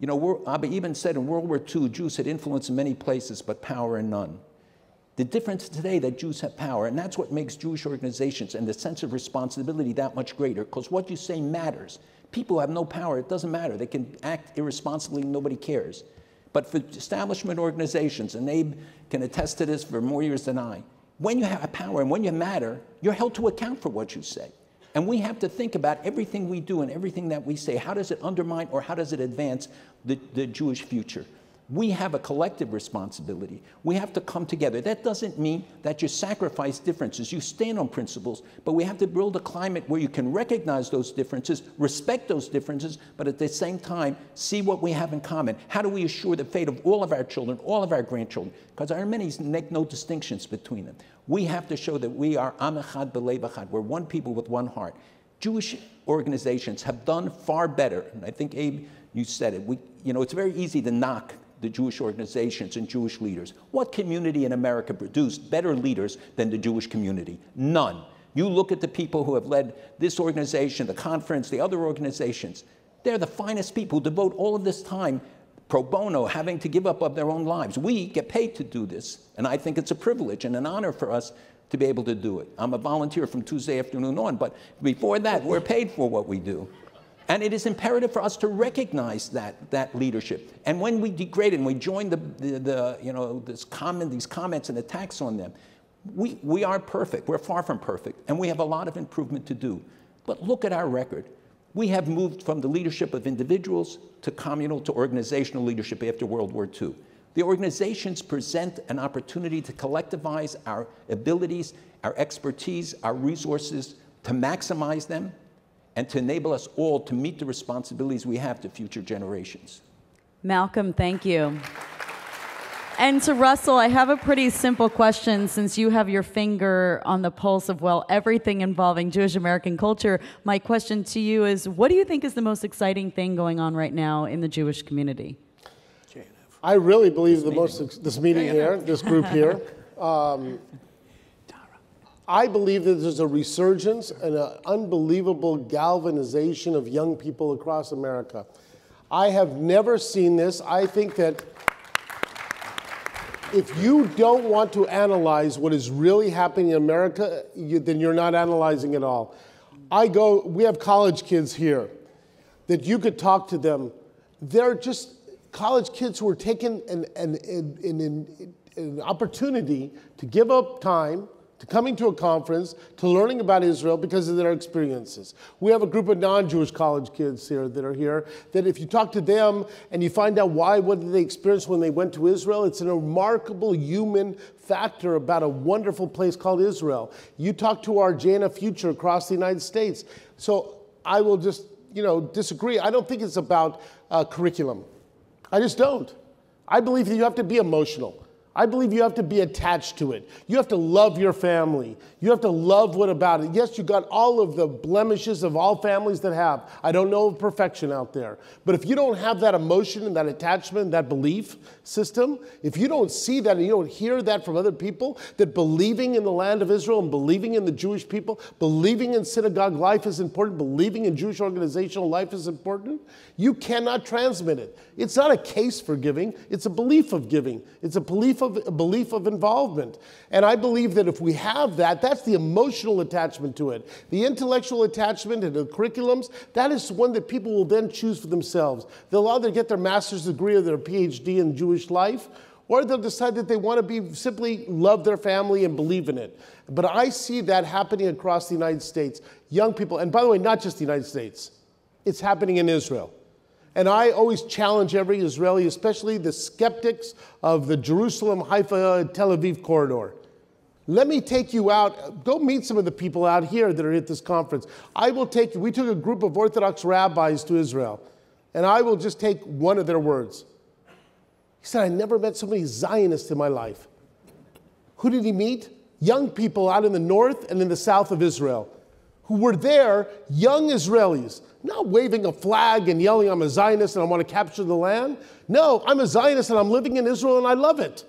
You know, Rabbi even said in World War II, Jews had influence in many places, but power in none. The difference today that Jews have power, and that's what makes Jewish organizations and the sense of responsibility that much greater, because what you say matters. People who have no power, it doesn't matter. They can act irresponsibly, nobody cares. But for establishment organizations, and Abe can attest to this for more years than I, when you have power and when you matter, you're held to account for what you say. And we have to think about everything we do and everything that we say. How does it undermine or how does it advance the Jewish future? We have a collective responsibility. We have to come together. That doesn't mean that you sacrifice differences. You stand on principles, but we have to build a climate where you can recognize those differences, respect those differences, but at the same time, see what we have in common. How do we assure the fate of all of our children, all of our grandchildren? Because our Armenians make no distinctions between them. We have to show that we are Am Echad B'Lev Echad. We're one people with one heart. Jewish organizations have done far better, and I think, Abe, you said it. It's very easy to knock the Jewish organizations and Jewish leaders. What community in America produced better leaders than the Jewish community? None. You look at the people who have led this organization, the conference, the other organizations. They're the finest people who devote all of this time pro bono, having to give up of their own lives. We get paid to do this, and I think it's a privilege and an honor for us to be able to do it. I'm a volunteer from Tuesday afternoon on, but before that, we're paid for what we do. And it is imperative for us to recognize that leadership. And when we degrade it and we join these comments and attacks on them, we aren't perfect. We're far from perfect. And we have a lot of improvement to do. But look at our record. We have moved from the leadership of individuals to communal to organizational leadership after World War II. The organizations present an opportunity to collectivize our abilities, our expertise, our resources, to maximize them, and to enable us all to meet the responsibilities we have to future generations. Malcolm, thank you. And to Russell, I have a pretty simple question, since you have your finger on the pulse of, well, everything involving Jewish American culture. My question to you is, what do you think is the most exciting thing going on right now in the Jewish community? JNF. I really believe this meeting here, this group here, I believe that there's a resurgence and an unbelievable galvanization of young people across America. I have never seen this. I think that if you don't want to analyze what is really happening in America, then you're not analyzing at all. We have college kids here that you could talk to them. They're just college kids who are taking an opportunity to give up time, to coming to a conference, to learning about Israel because of their experiences. We have a group of non-Jewish college kids here that are here, that if you talk to them and you find out what did they experience when they went to Israel, it's a remarkable human factor about a wonderful place called Israel. You talk to our JNF future across the United States. So I will just, disagree. I don't think it's about curriculum. I just don't. I believe that you have to be emotional. I believe you have to be attached to it. You have to love your family. You have to love what about it. Yes, you got all of the blemishes of all families that have. I don't know of perfection out there. But if you don't have that emotion and that attachment, that belief system, if you don't see that and you don't hear that from other people, that believing in the land of Israel and believing in the Jewish people, believing in synagogue life is important, believing in Jewish organizational life is important, you cannot transmit it. It's not a case for giving. It's a belief of giving. It's a belief of involvement. And I believe that if we have that, that's the emotional attachment to it. The intellectual attachment and the curriculums, that is one that people will then choose for themselves. They'll either get their master's degree or their PhD in Jewish life, or they'll decide that they want to be simply love their family and believe in it. But I see that happening across the United States. Young people, and by the way, not just the United States, it's happening in Israel. And I always challenge every Israeli, especially the skeptics of the Jerusalem, Haifa, Tel Aviv corridor. Let me take you out. Go meet some of the people out here that are at this conference. I will take you. We took a group of Orthodox rabbis to Israel, and I will just take one of their words. He said, I never met so many Zionists in my life. Who did he meet? Young people out in the north and in the south of Israel who were there, young Israelis, not waving a flag and yelling, I'm a Zionist and I want to capture the land. No, I'm a Zionist and I'm living in Israel and I love it.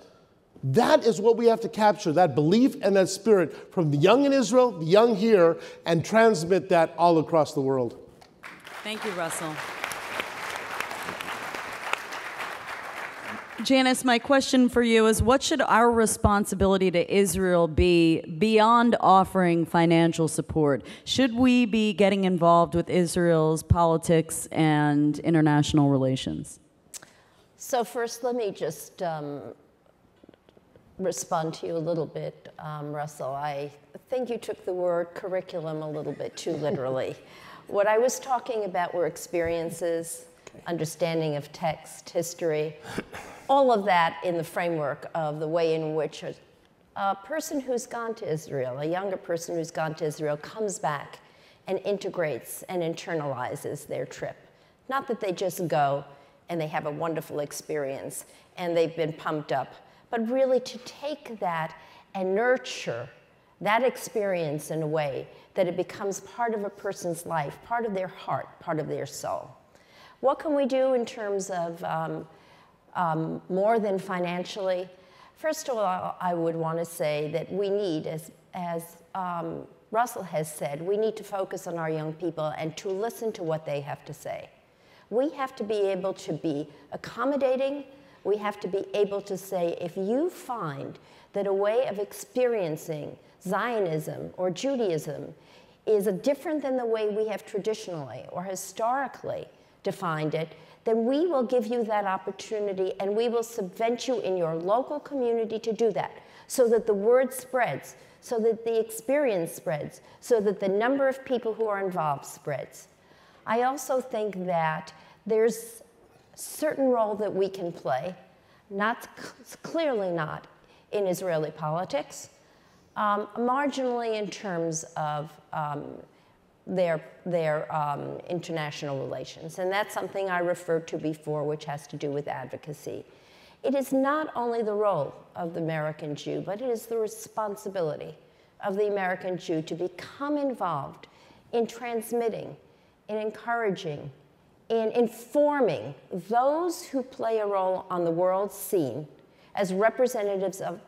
That is what we have to capture, that belief and that spirit from the young in Israel, the young here, and transmit that all across the world. Thank you, Russell. Janice, my question for you is, what should our responsibility to Israel be beyond offering financial support? Should we be getting involved with Israel's politics and international relations? So first, let me just respond to you a little bit, Russell. I think you took the word curriculum a little bit too literally. What I was talking about were experiences, understanding of text, history, all of that in the framework of the way in which a person who's gone to Israel, a younger person who's gone to Israel, comes back and integrates and internalizes their trip. Not that they just go and they have a wonderful experience and they've been pumped up, but really to take that and nurture that experience in a way that it becomes part of a person's life, part of their heart, part of their soul. What can we do in terms of more than financially? First of all, I would want to say that we need, as Russell has said, we need to focus on our young people and to listen to what they have to say. We have to be able to be accommodating. We have to be able to say, if you find that a way of experiencing Zionism or Judaism is different than the way we have traditionally or historically defined it, then we will give you that opportunity and we will subvent you in your local community to do that so that the word spreads, so that the experience spreads, so that the number of people who are involved spreads. I also think that there's a certain role that we can play, clearly not in Israeli politics, marginally in terms of their international relations. And that's something I referred to before, which has to do with advocacy. It is not only the role of the American Jew, but it is the responsibility of the American Jew to become involved in transmitting, in encouraging, in informing those who play a role on the world scene as representatives of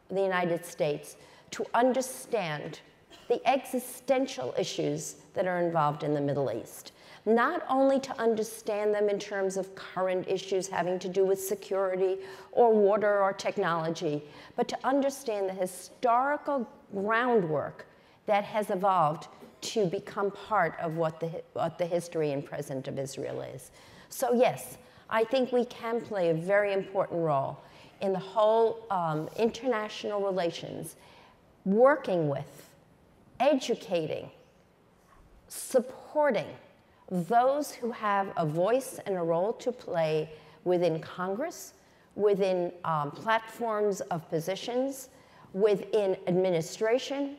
the United States to understand the existential issues that are involved in the Middle East. Not only to understand them in terms of current issues having to do with security or water or technology, but to understand the historical groundwork that has evolved to become part of what the history and present of Israel is. So yes, I think we can play a very important role in the whole international relations, working with, educating, supporting those who have a voice and a role to play within Congress, within platforms of positions, within administration,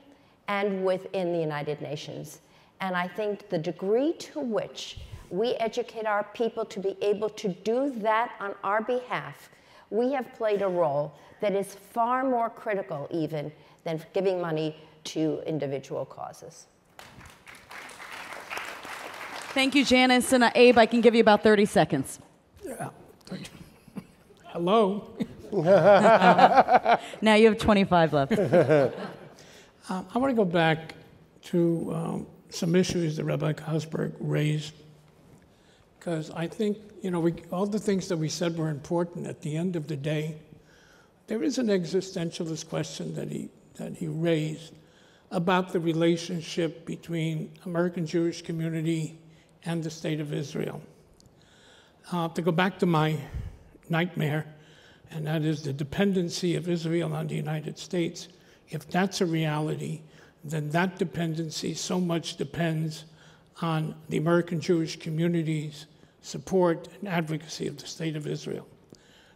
and within the United Nations. And I think the degree to which we educate our people to be able to do that on our behalf, we have played a role that is far more critical even than giving money to individual causes. Thank you, Janice. And Abe, I can give you about 30 seconds. Yeah. Hello. Now you have 25 left. I want to go back to some issues that Rabbi Cosgrove raised, because I think, all the things that we said were important. At the end of the day, there is an existentialist question that he raised about the relationship between American Jewish community and the State of Israel. To go back to my nightmare and that is the dependency of Israel on the United States. If that's a reality, then that dependency so much depends on the American Jewish community's support and advocacy of the State of Israel.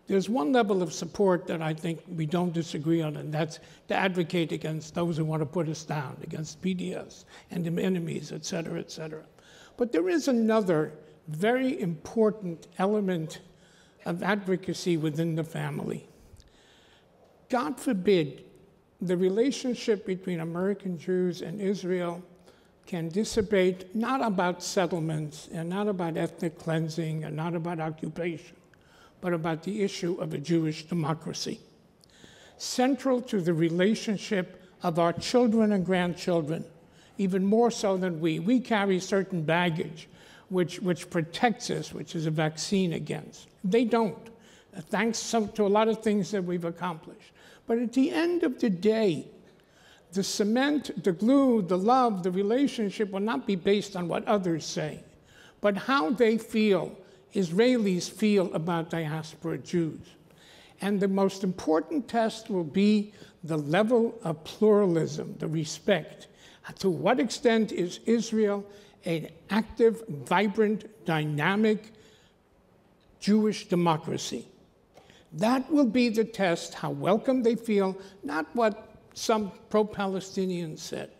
There's one level of support that I think we don't disagree on, and that's to advocate against those who want to put us down, against PDS and the enemies, et cetera, et cetera. But there is another very important element of advocacy within the family. God forbid the relationship between American Jews and Israel can dissipate, not about settlements and not about ethnic cleansing and not about occupation, but about the issue of a Jewish democracy. Central to the relationship of our children and grandchildren, even more so than we carry certain baggage which protects us, which is a vaccine against. They don't, thanks to a lot of things that we've accomplished. But at the end of the day, the cement, the glue, the love, the relationship will not be based on what others say, but how they feel, Israelis feel about diaspora Jews. And the most important test will be the level of pluralism, the respect. To what extent is Israel an active, vibrant, dynamic Jewish democracy? That will be the test, how welcome they feel, not what some pro-Palestinians said.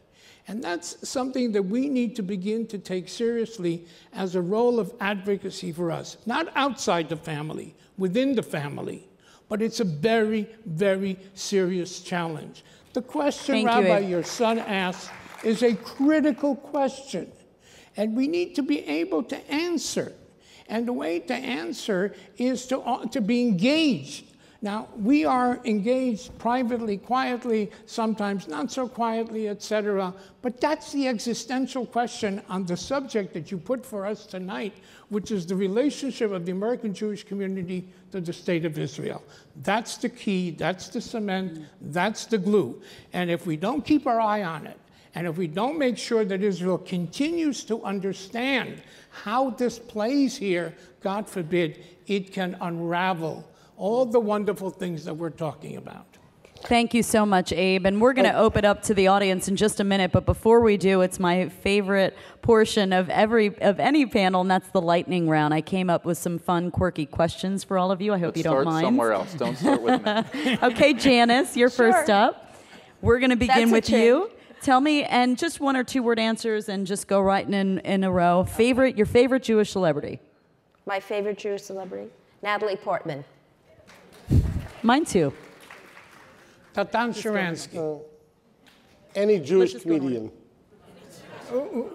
And that's something that we need to begin to take seriously as a role of advocacy for us, not outside the family, within the family. But it's a very, very serious challenge. The question, Rabbi, your son asked is a critical question, and we need to be able to answer. And the way to answer is to be engaged. Now, we are engaged privately, quietly, sometimes not so quietly, etc. But that's the existential question on the subject that you put for us tonight, which is the relationship of the American Jewish community to the State of Israel. That's the key, that's the cement, that's the glue. And if we don't keep our eye on it, and if we don't make sure that Israel continues to understand how this plays here, God forbid, it can unravel all the wonderful things that we're talking about. Thank you so much, Abe. And we're going to open up to the audience in just a minute. But before we do, it's my favorite portion of any panel, and that's the lightning round. I came up with some fun, quirky questions for all of you. I hope you don't mind. Start somewhere else. Don't start with me. Okay, Janice, you're first up. We're going to begin with you. Tell me, and just one or two word answers, and just go right in a row. Your favorite Jewish celebrity? My favorite Jewish celebrity? Natalie Portman. Mine too. Tatan Sharansky. Any Jewish comedian. You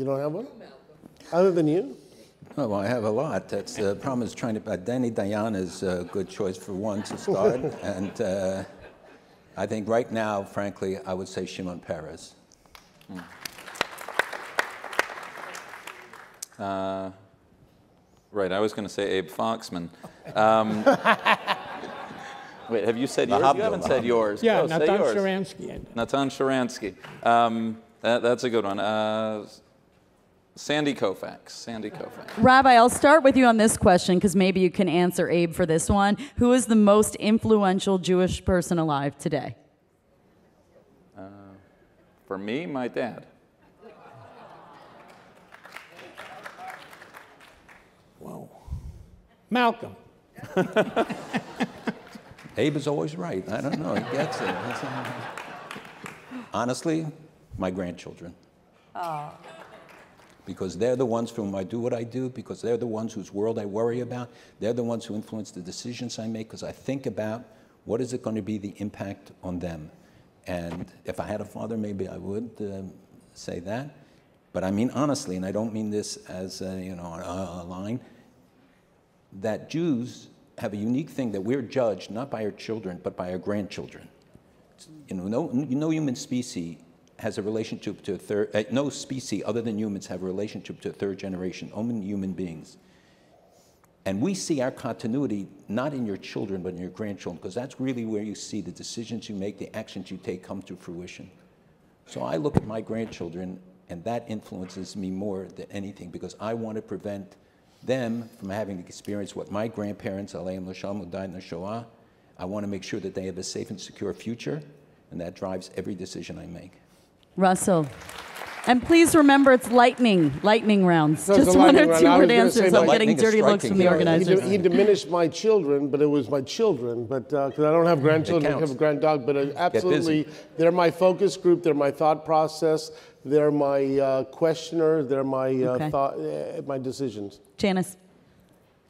don't have one? Other than you? Oh, well, I have a lot. That's the problem is trying to. Danny Dayan is a good choice for one to start, and I think right now, frankly, I would say Shimon Peres. Right, I was going to say Abe Foxman. Wait, have you said yours? You haven't said yours. Yeah, oh, Natan Sharansky. Natan Sharansky. That's a good one. Sandy Koufax. Sandy Koufax. Rabbi, I'll start with you on this question because maybe you can answer Abe for this one. Who is the most influential Jewish person alive today? For me, my dad. Whoa. Malcolm. Abe is always right. I don't know. He gets it. Honestly, my grandchildren. Oh. Because they're the ones for whom I do what I do, because they're the ones whose world I worry about. They're the ones who influence the decisions I make, because I think about what is it going to be the impact on them. And if I had a father, maybe I would say that. But I mean honestly, and I don't mean this as a line, that Jews have a unique thing that we're judged not by our children, but by our grandchildren. No human species has a relationship to a third, no species other than humans have a relationship to a third generation, only human beings. And we see our continuity not in your children, but in your grandchildren, because that's really where you see the decisions you make, the actions you take come to fruition. So I look at my grandchildren, and that influences me more than anything, because I want to prevent them from having experienced what my grandparents, Aleim L'Shalom, who died in the Shoah. I want to make sure that they have a safe and secure future, and that drives every decision I make. Russell. And please remember, it's lightning rounds. So just one or two word answers. I'm getting dirty looks from the organizers. He diminished my children, but it was my children. But because I don't have grandchildren, I have a granddog. But absolutely, they're my focus group. They're my thought process. They're my questioner. They're my my decisions. Janice.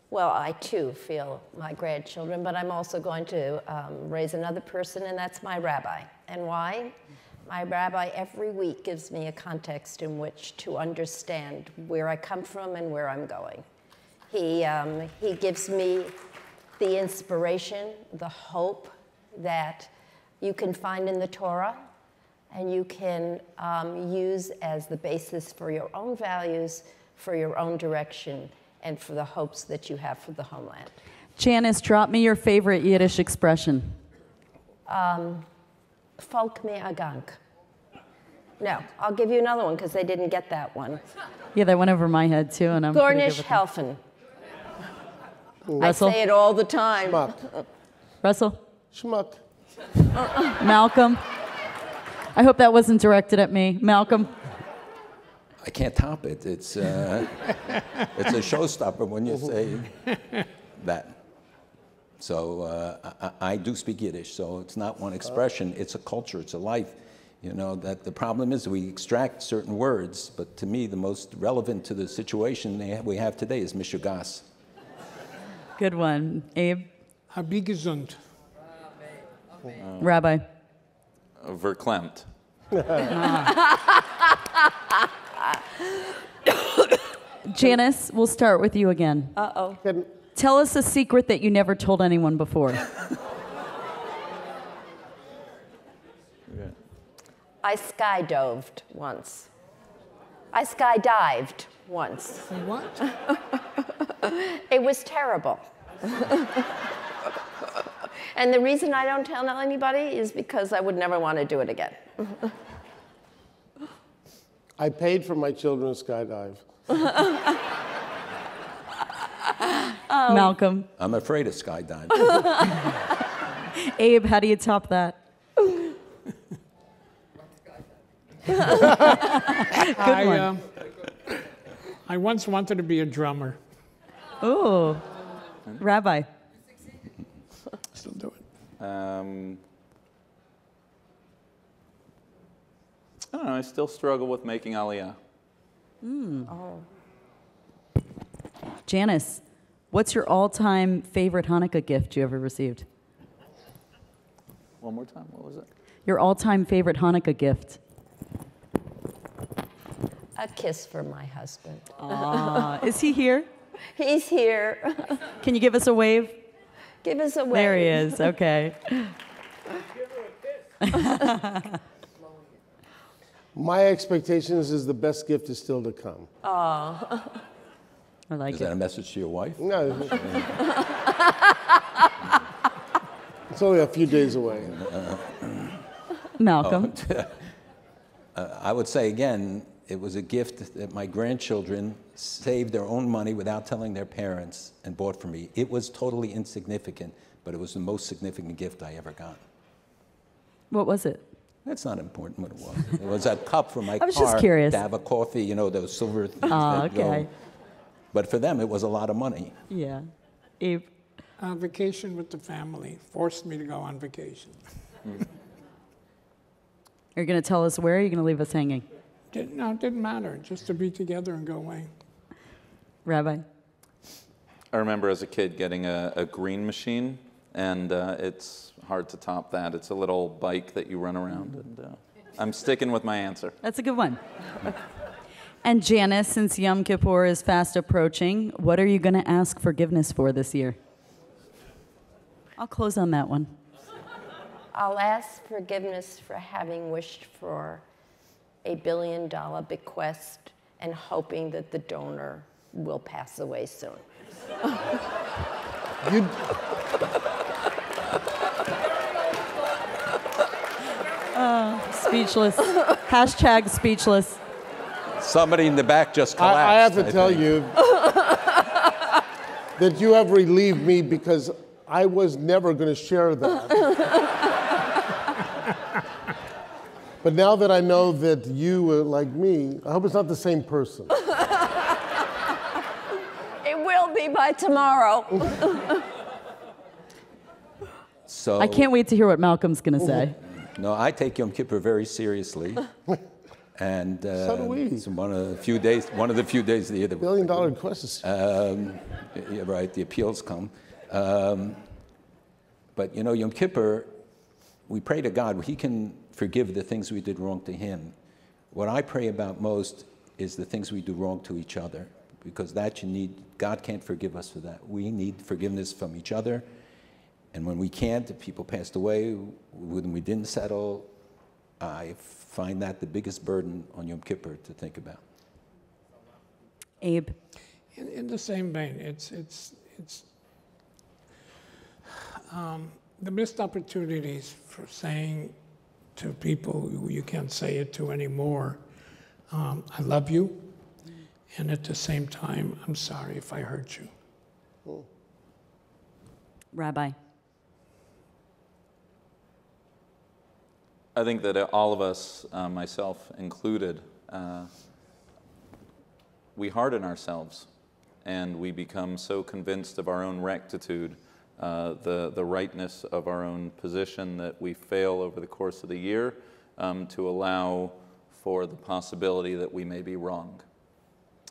Well, I too feel my grandchildren, but I'm also going to raise another person, and that's my rabbi. And why? My rabbi every week gives me a context in which to understand where I come from and where I'm going. He gives me the inspiration, the hope that you can find in the Torah and you can use as the basis for your own values, for your own direction, and for the hopes that you have for the homeland. Janice, drop me your favorite Yiddish expression. Folk me a gank. No, I'll give you another one because they didn't get that one. Yeah, that went over my head too, and I'm Gornish helfen. I Russell? say it all the time. Schmuck. Russell? Schmuck. Malcolm? I hope that wasn't directed at me. Malcolm? I can't top it. It's a showstopper when you say that. So I do speak Yiddish, so it's not one expression, it's a culture, it's a life. You know, that the problem is we extract certain words, but to me the most relevant to the situation we have today is mishugas. Good one. Abe? Be gesund. Rabbi? Verklempt. Janice, we'll start with you again. Uh-oh. Tell us a secret that you never told anyone before. I skydived once. I skydived once. What? It was terrible. And the reason I don't tell anybody is because I would never want to do it again. I paid for my children to skydive. Malcolm? I'm afraid of skydiving. Abe, how do you top that? Good one. I once wanted to be a drummer. Ooh. Rabbi? Still do it. I don't know, I still struggle with making Aliyah. Oh. Janice, what's your all-time favorite Hanukkah gift you ever received? One more time, what was it? Your all-time favorite Hanukkah gift? A kiss for my husband. Is he here? He's here. Can you give us a wave? Give us a wave. There he is, okay. My expectations is the best gift is still to come. Oh. I like Is that a message to your wife? No. It's only a few days away. Malcolm? I would say again, it was a gift that my grandchildren saved their own money without telling their parents and bought for me. It was totally insignificant, but it was the most significant gift I ever got. What was it? That's not important what it was. It was a cup for my I was car just curious. to have a coffee, you know, those silver things Oh, that okay. go. But for them, it was a lot of money. Yeah. Abe? Vacation with the family. Forced me to go on vacation. Are you going to tell us where, or are you going to leave us hanging? No, it didn't matter. Just to be together and go away. Rabbi? I remember as a kid getting a green machine, and it's hard to top that. It's a little bike that you run around, and I'm sticking with my answer. That's a good one. And Janice, since Yom Kippur is fast approaching, what are you going to ask forgiveness for this year? I'll close on that one. I'll ask forgiveness for having wished for $1 billion bequest and hoping that the donor will pass away soon. Speechless. Hashtag speechless. Somebody in the back just collapsed. I have to tell you, that you have relieved me because I was never going to share that. But now that I know that you, like me, I hope it's not the same person. It will be by tomorrow. So, I can't wait to hear what Malcolm's going to say. No, I take Yom Kippur very seriously. And so do we. It's one of the few days of the year that $1 billion question. Yeah, right, the appeals come. But you know, Yom Kippur, we pray to God. He can forgive the things we did wrong to him. What I pray about most is the things we do wrong to each other, because that you need, God can't forgive us for that. We need forgiveness from each other. And when we can't, if people passed away, when we didn't settle, I find that the biggest burden on Yom Kippur to think about. Abe? In the same vein, it's the missed opportunities for saying to people who you can't say it to anymore, I love you, and at the same time, I'm sorry if I hurt you. Cool. Rabbi? I think that all of us, myself included, we harden ourselves and we become so convinced of our own rectitude, the rightness of our own position, that we fail over the course of the year to allow for the possibility that we may be wrong.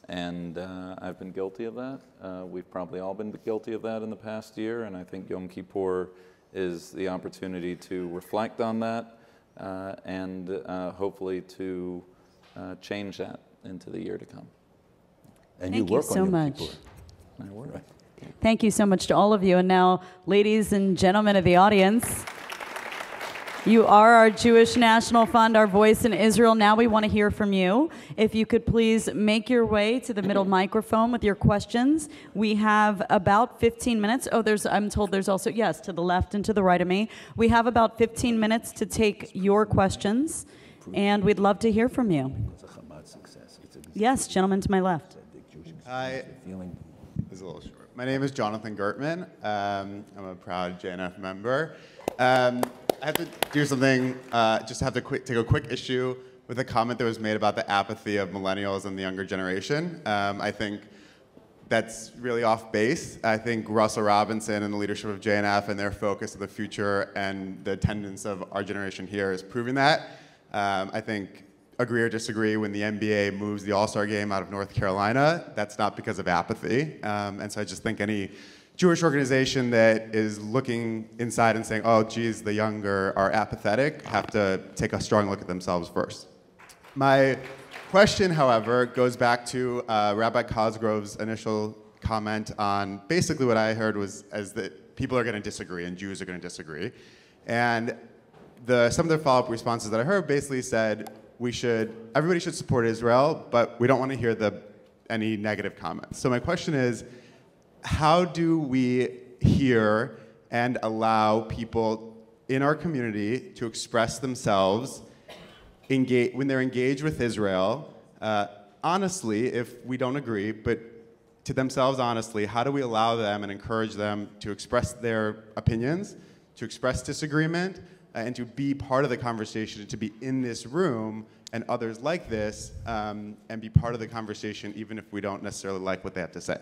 And I've been guilty of that. We've probably all been guilty of that in the past year, and I think Yom Kippur is the opportunity to reflect on that and hopefully to change that into the year to come. And Thank you so much. I work. Thank you so much to all of you. And now, ladies and gentlemen of the audience, you are our Jewish National Fund, our voice in Israel. Now we want to hear from you. If you could please make your way to the middle microphone with your questions. We have about 15 minutes. Oh, I'm told there's also, yes, to the left and to the right of me. We have about 15 minutes to take your questions, and we'd love to hear from you. Yes, gentleman to my left. Hi. It's a little short. My name is Jonathan Gertman. I'm a proud JNF member. I have to do something, just have to take a quick issue with a comment that was made about the apathy of millennials and the younger generation. I think that's really off base. I think Russell Robinson and the leadership of JNF and their focus of the future and the attendance of our generation here is proving that. I think, agree or disagree, when the NBA moves the All-Star game out of North Carolina, that's not because of apathy. And so I just think any Jewish organization that is looking inside and saying, oh, geez, the younger are apathetic, have to take a strong look at themselves first. My question, however, goes back to Rabbi Cosgrove's initial comment on basically what I heard was as that people are going to disagree and Jews are going to disagree. And some of the follow-up responses that I heard basically said, everybody should support Israel, but we don't want to hear any negative comments. So my question is, how do we hear and allow people in our community to express themselves when they're engaged with Israel, honestly, if we don't agree, but to themselves honestly, how do we allow them and encourage them to express their opinions, to express disagreement, and to be part of the conversation, to be in this room and others like this, and be part of the conversation even if we don't necessarily like what they have to say?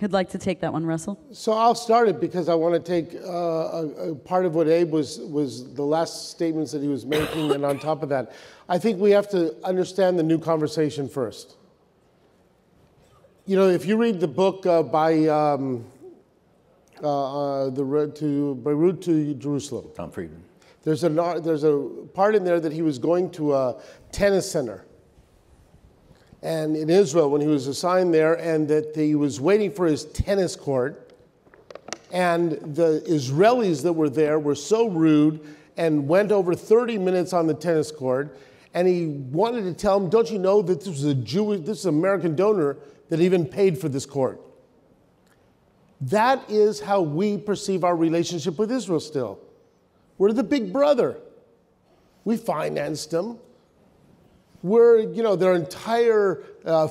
Who'd like to take that one, Russell? So I'll start it because I want to take a part of what Abe was the last statements that he was making, and on top of that, I think we have to understand the new conversation first. You know, if you read the book by The Road to Beirut to Jerusalem, Tom Friedman, there's a part in there that he was going to a tennis center, and in Israel when he was assigned there, and that he was waiting for his tennis court, and the Israelis that were there were so rude and went over 30 minutes on the tennis court, and he wanted to tell him, don't you know that this is an American donor that even paid for this court? That is how we perceive our relationship with Israel still. We're the big brother. We financed them. where, you know, their entire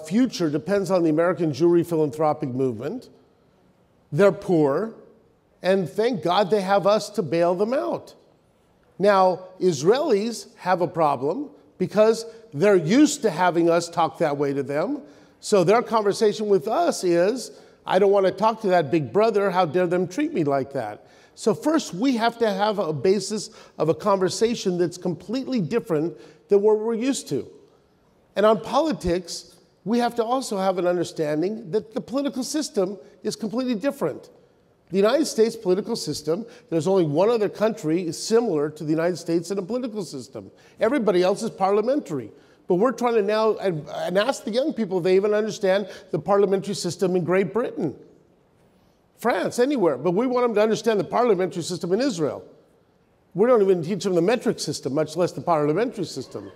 future depends on the American Jewry philanthropic movement. They're poor, and thank God they have us to bail them out. Now, Israelis have a problem because they're used to having us talk that way to them. So their conversation with us is, I don't want to talk to that big brother. How dare them treat me like that? So first, we have to have a basis of a conversation that's completely different than what we're used to. And on politics, we have to also have an understanding that the political system is completely different. The United States political system, there's only one other country similar to the United States in a political system. Everybody else is parliamentary. But we're trying to now, and ask the young people if they even understand the parliamentary system in Great Britain, France, anywhere. But we want them to understand the parliamentary system in Israel. We don't even teach them the metric system, much less the parliamentary system.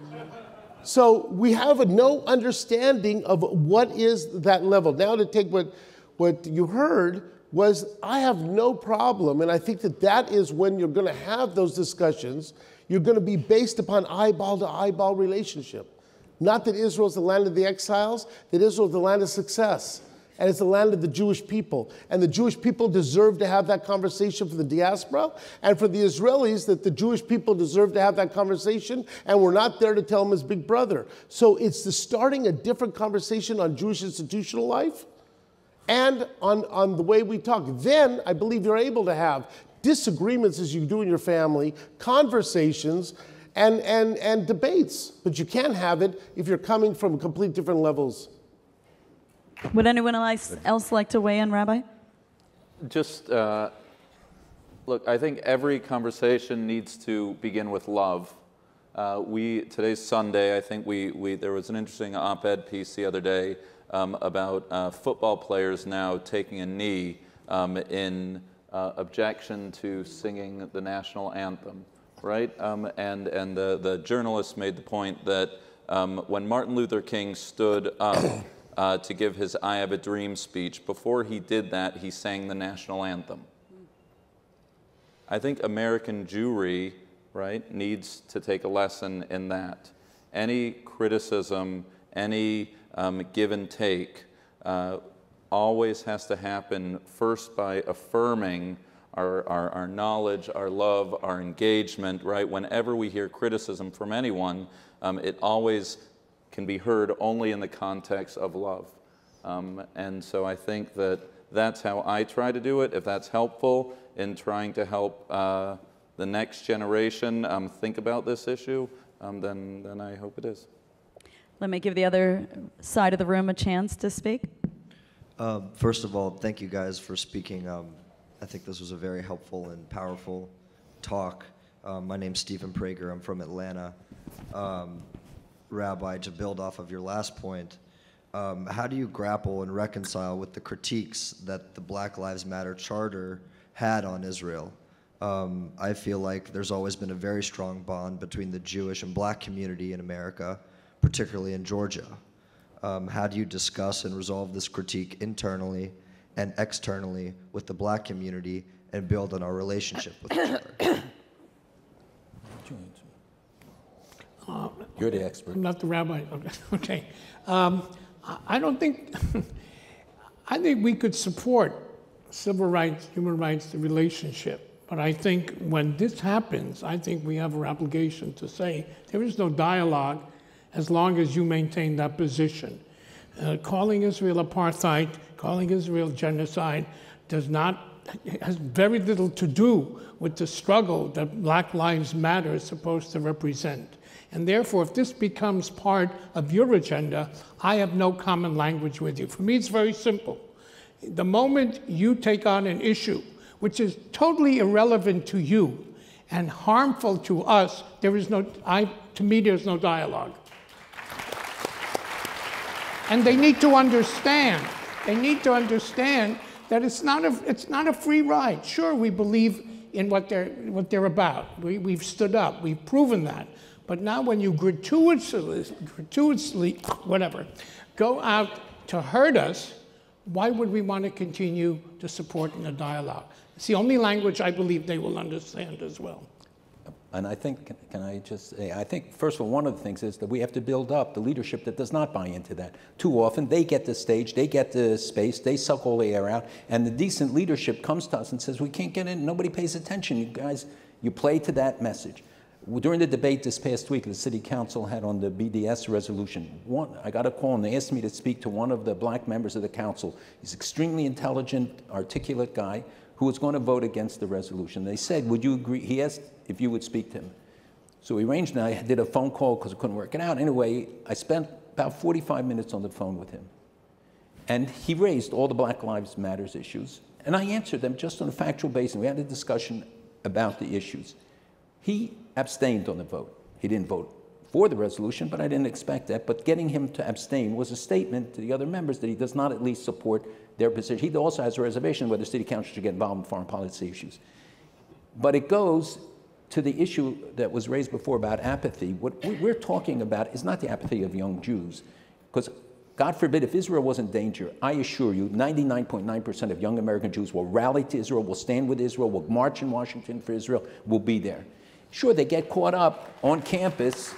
So we have no understanding of what is that level. Now to take what you heard was, I have no problem, and I think that that is when you're going to have those discussions, you're going to be based upon eyeball-to-eyeball relationship. Not that Israel is the land of the exiles, that Israel is the land of success. And it's the land of the Jewish people. And the Jewish people deserve to have that conversation for the diaspora, and for the Israelis, that the Jewish people deserve to have that conversation, and we're not there to tell them as big brother. So it's the starting a different conversation on Jewish institutional life and on the way we talk. Then I believe you're able to have disagreements as you do in your family, conversations, and debates. But you can't have it if you're coming from complete different levels. Would anyone else like to weigh in, Rabbi? Just, look, I think every conversation needs to begin with love. Today's Sunday, I think there was an interesting op-ed piece the other day about football players now taking a knee in objection to singing the national anthem, right? And the journalist made the point that when Martin Luther King stood up to give his I Have a Dream speech, before he did that, he sang the national anthem. I think American Jewry, right, needs to take a lesson in that. Any criticism, any give and take always has to happen first by affirming our knowledge, our love, our engagement, right? Whenever we hear criticism from anyone, it always can be heard only in the context of love. And so I think that that's how I try to do it. If that's helpful in trying to help the next generation think about this issue, then I hope it is. Let me give the other side of the room a chance to speak. First of all, thank you guys for speaking. I think this was a very helpful and powerful talk. My name's Stephen Prager. I'm from Atlanta. Rabbi, to build off of your last point, how do you grapple and reconcile with the critiques that the Black Lives Matter Charter had on Israel? I feel like there's always been a very strong bond between the Jewish and Black community in America, particularly in Georgia. How do you discuss and resolve this critique internally and externally with the Black community and build on our relationship with each other? You're the expert. I'm not the rabbi. Okay. I don't think, I think we could support civil rights, human rights, the relationship. But I think when this happens, I think we have our obligation to say there is no dialogue as long as you maintain that position. Calling Israel apartheid, calling Israel genocide has very little to do with the struggle that Black Lives Matter is supposed to represent. And therefore, if this becomes part of your agenda, I have no common language with you. For me, it's very simple. The moment you take on an issue which is totally irrelevant to you and harmful to us, to me, there's no dialogue. And they need to understand that it's not a free ride. Sure, we believe in what they're about. We've stood up, we've proven that. But now when you gratuitously, whatever, go out to hurt us, why would we want to continue to support in a dialogue? It's the only language I believe they will understand as well. And I think, can I just say, I think, first of all, one of the things is that we have to build up the leadership that does not buy into that. Too often, they get the stage, they get the space, they suck all the air out, and the decent leadership comes to us and says, we can't get in, nobody pays attention. You guys, you play to that message. During the debate this past week, the City Council had on the BDS resolution, I got a call and they asked me to speak to one of the black members of the council. He's an extremely intelligent, articulate guy who was going to vote against the resolution. They said, would you agree? He asked if you would speak to him. So we arranged, and I did a phone call because I couldn't work it out. Anyway, I spent about 45 minutes on the phone with him. And he raised all the Black Lives Matter issues, and I answered them just on a factual basis. We had a discussion about the issues. He abstained on the vote. He didn't vote for the resolution, but I didn't expect that. But getting him to abstain was a statement to the other members that he does not at least support their position. He also has a reservation whether the City Council should get involved in foreign policy issues. But it goes to the issue that was raised before about apathy. What we're talking about is not the apathy of young Jews, because God forbid, if Israel was in danger, I assure you, 99.9% of young American Jews will rally to Israel, will stand with Israel, will march in Washington for Israel, will be there. Sure, they get caught up on campus.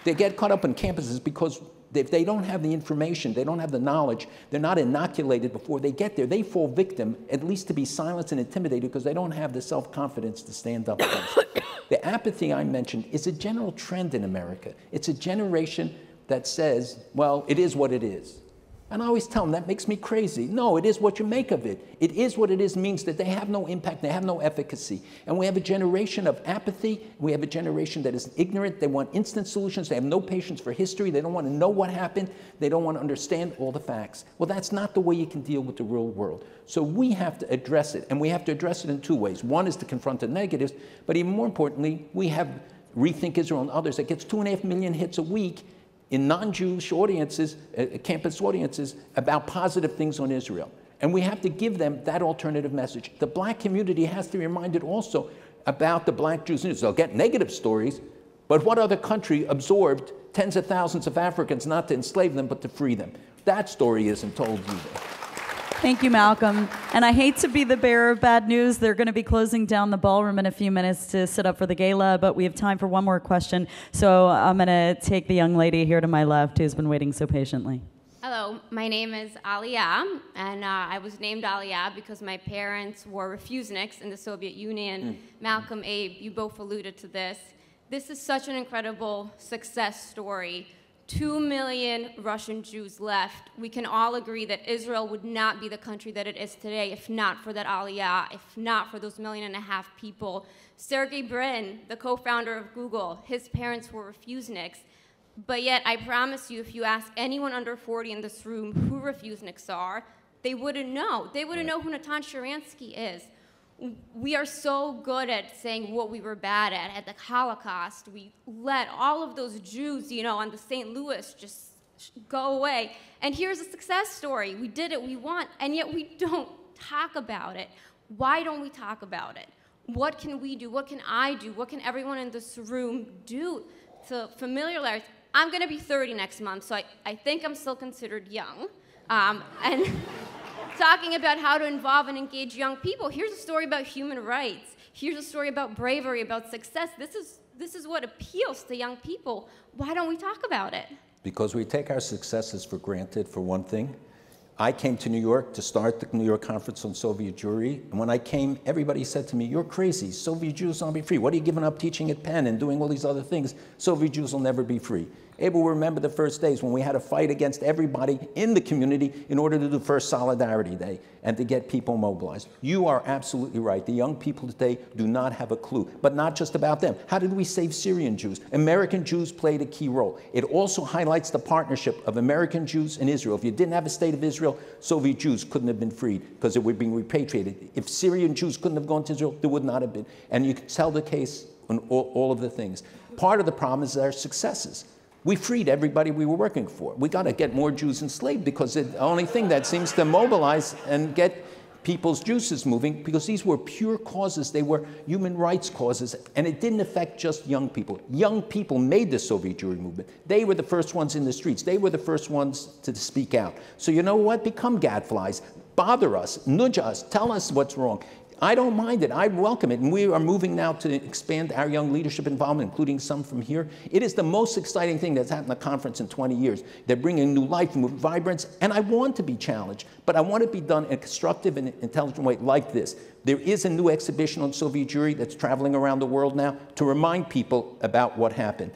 They get caught up on campuses because if they don't have the information, they don't have the knowledge, they're not inoculated before they get there, they fall victim, at least to be silenced and intimidated because they don't have the self-confidence to stand up against it. The apathy I mentioned is a general trend in America. It's a generation that says, well, it is what it is. And I always tell them, that makes me crazy. No, it is what you make of it. It is what it is means that they have no impact, they have no efficacy. And we have a generation of apathy. We have a generation that is ignorant. They want instant solutions. They have no patience for history. They don't want to know what happened. They don't want to understand all the facts. Well, that's not the way you can deal with the real world. So we have to address it, and we have to address it in two ways. One is to confront the negatives, but even more importantly, we have Rethink Israel and others that gets 2.5 million hits a week in non-Jewish audiences, campus audiences, about positive things on Israel. And we have to give them that alternative message. The black community has to be reminded also about the black Jews in Israel. They'll get negative stories, but what other country absorbed tens of thousands of Africans not to enslave them, but to free them? That story isn't told either. Thank you, Malcolm. And I hate to be the bearer of bad news. They're going to be closing down the ballroom in a few minutes to sit up for the gala, but we have time for one more question. So I'm going to take the young lady here to my left who's been waiting so patiently. Hello, my name is Aliyah, and I was named Aliyah because my parents were refuseniks in the Soviet Union. Malcolm, Abe, you both alluded to this. This is such an incredible success story. 2 million Russian Jews left. We can all agree that Israel would not be the country that it is today if not for that Aliyah, if not for those 1.5 million people. Sergey Brin, the co-founder of Google, his parents were refuseniks. But yet, I promise you, if you ask anyone under 40 in this room who refuseniks are, they wouldn't know. They wouldn't know who Natan Sharansky is. We are so good at saying what we were bad at the Holocaust. We let all of those Jews, you know, on the St. Louis just go away. And here's a success story. We did it, we won, and yet we don't talk about it. Why don't we talk about it? What can we do? What can I do? What can everyone in this room do to familiarize? I'm going to be 30 next month, so I think I'm still considered young. And talking about how to involve and engage young people. Here's a story about human rights. Here's a story about bravery, about success. This is what appeals to young people. Why don't we talk about it? Because we take our successes for granted, for one thing. I came to New York to start the New York Conference on Soviet Jewry, and when I came, everybody said to me, you're crazy, Soviet Jews will not be free. What are you giving up teaching at Penn and doing all these other things? Soviet Jews will never be free. Abel will remember the first days when we had to fight against everybody in the community in order to do First Solidarity Day and to get people mobilized. You are absolutely right. The young people today do not have a clue, but not just about them. How did we save Syrian Jews? American Jews played a key role. It also highlights the partnership of American Jews and Israel. If you didn't have a state of Israel, Soviet Jews couldn't have been freed because they were being repatriated. If Syrian Jews couldn't have gone to Israel, there would not have been. And you can tell the case on all of the things. Part of the problem is our successes. We freed everybody we were working for. We got to get more Jews enslaved because it's the only thing that seems to mobilize and get people's juices moving, because these were pure causes. They were human rights causes, and it didn't affect just young people. Young people made the Soviet Jewry movement. They were the first ones in the streets. They were the first ones to speak out. So you know what? Become gadflies. Bother us. Nudge us. Tell us what's wrong. I don't mind it. I welcome it. And we are moving now to expand our young leadership involvement, including some from here. It is the most exciting thing that's happened at the conference in 20 years. They're bringing new life and vibrance, and I want to be challenged, but I want it to be done in a constructive and intelligent way like this. There is a new exhibition on Soviet Jewry that's traveling around the world now to remind people about what happened.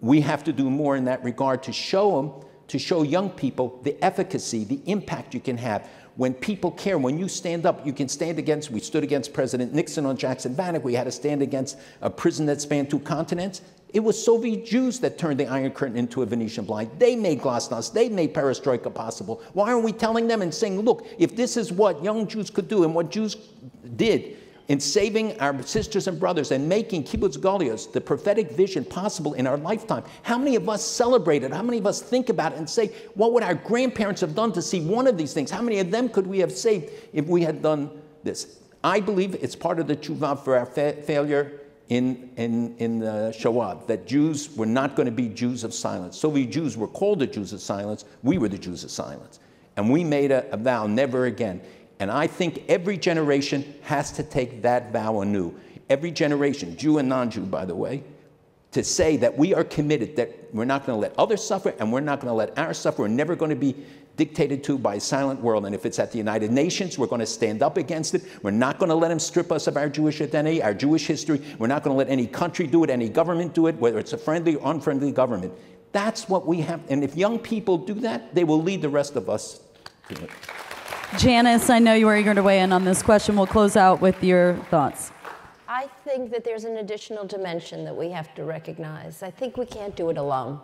We have to do more in that regard to show them, to show young people the efficacy, the impact you can have. When people care, when you stand up, you can stand against, we stood against President Nixon on Jackson Vanik, we had to stand against a prison that spanned 2 continents. It was Soviet Jews that turned the Iron Curtain into a Venetian blind. They made glasnost, they made perestroika possible. Why aren't we telling them and saying, look, if this is what young Jews could do and what Jews did in saving our sisters and brothers and making kibbutz galios, the prophetic vision, possible in our lifetime, how many of us celebrate it? How many of us think about it and say, what would our grandparents have done to see one of these things? How many of them could we have saved if we had done this? I believe it's part of the tshuva for our failure in the Shoah, that Jews were not going to be Jews of silence. Soviet Jews were called the Jews of silence. We were the Jews of silence. And we made a vow, never again. And I think every generation has to take that vow anew. Every generation, Jew and non-Jew, by the way, to say that we are committed, that we're not going to let others suffer and we're not going to let ours suffer. We're never going to be dictated to by a silent world. And if it's at the United Nations, we're going to stand up against it. We're not going to let them strip us of our Jewish identity, our Jewish history. We're not going to let any country do it, any government do it, whether it's a friendly or unfriendly government. That's what we have. And if young people do that, they will lead the rest of us to it. Janice, I know you were eager to weigh in on this question. We'll close out with your thoughts. I think that there's an additional dimension that we have to recognize. I think we can't do it alone.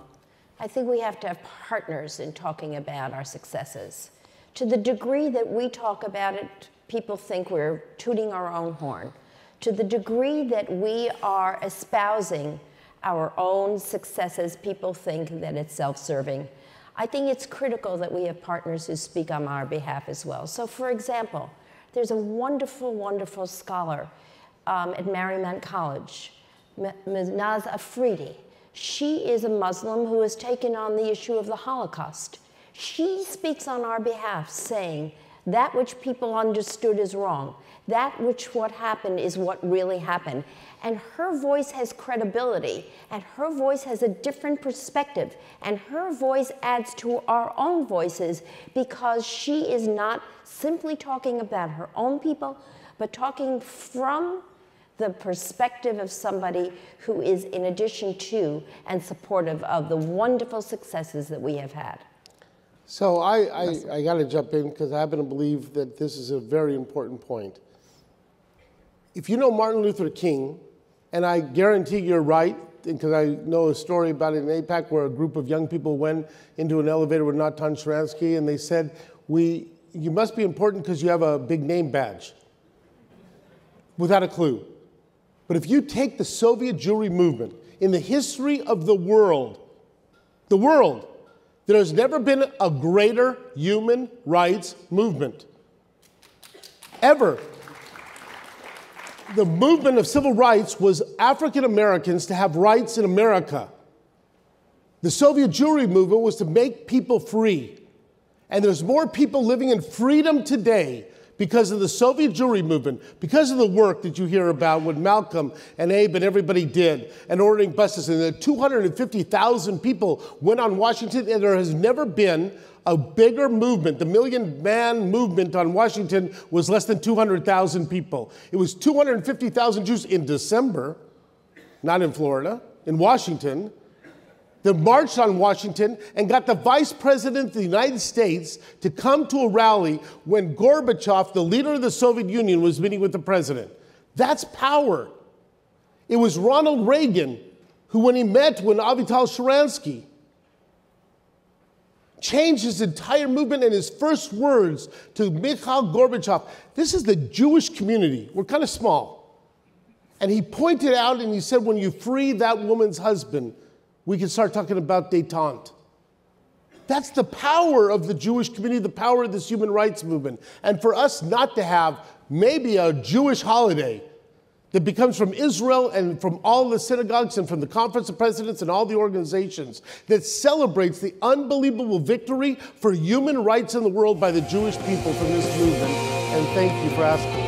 I think we have to have partners in talking about our successes. To the degree that we talk about it, people think we're tooting our own horn. To the degree that we are espousing our own successes, people think that it's self-serving. I think it's critical that we have partners who speak on our behalf as well. So for example, there's a wonderful, wonderful scholar at Marymount College, Ms. Naz Afridi. She is a Muslim who has taken on the issue of the Holocaust. She speaks on our behalf, saying that which people understood is wrong, that which what happened is what really happened. And her voice has credibility, and her voice has a different perspective, and her voice adds to our own voices because she is not simply talking about her own people, but talking from the perspective of somebody who is in addition to and supportive of the wonderful successes that we have had. So I got to jump in because I happen to believe that this is a very important point. If you know Martin Luther King, and I guarantee you're right, because I know a story about it in AIPAC where a group of young people went into an elevator with Natan Sharansky, and they said, you must be important because you have a big name badge, without a clue. But if you take the Soviet Jewry movement, in the history of the world, there has never been a greater human rights movement, ever. The movement of civil rights was African Americans to have rights in America. The Soviet Jewry movement was to make people free. And there's more people living in freedom today because of the Soviet Jewry movement, because of the work that you hear about what Malcolm and Abe and everybody did, and ordering buses. And the 250,000 people went on Washington, and there has never been a bigger movement. The million-man movement on Washington was less than 200,000 people. It was 250,000 Jews in December, not in Florida, in Washington, that marched on Washington and got the Vice President of the United States to come to a rally when Gorbachev, the leader of the Soviet Union, was meeting with the president. That's power. It was Ronald Reagan who, when he met with Avital Sharansky, changed his entire movement, and his first words to Mikhail Gorbachev, this is the Jewish community. We're kind of small. And he pointed out and he said, when you free that woman's husband, we can start talking about détente. That's the power of the Jewish community, the power of this human rights movement. And for us not to have maybe a Jewish holiday that becomes from Israel and from all the synagogues and from the Conference of Presidents and all the organizations that celebrates the unbelievable victory for human rights in the world by the Jewish people from this movement. And thank you for asking.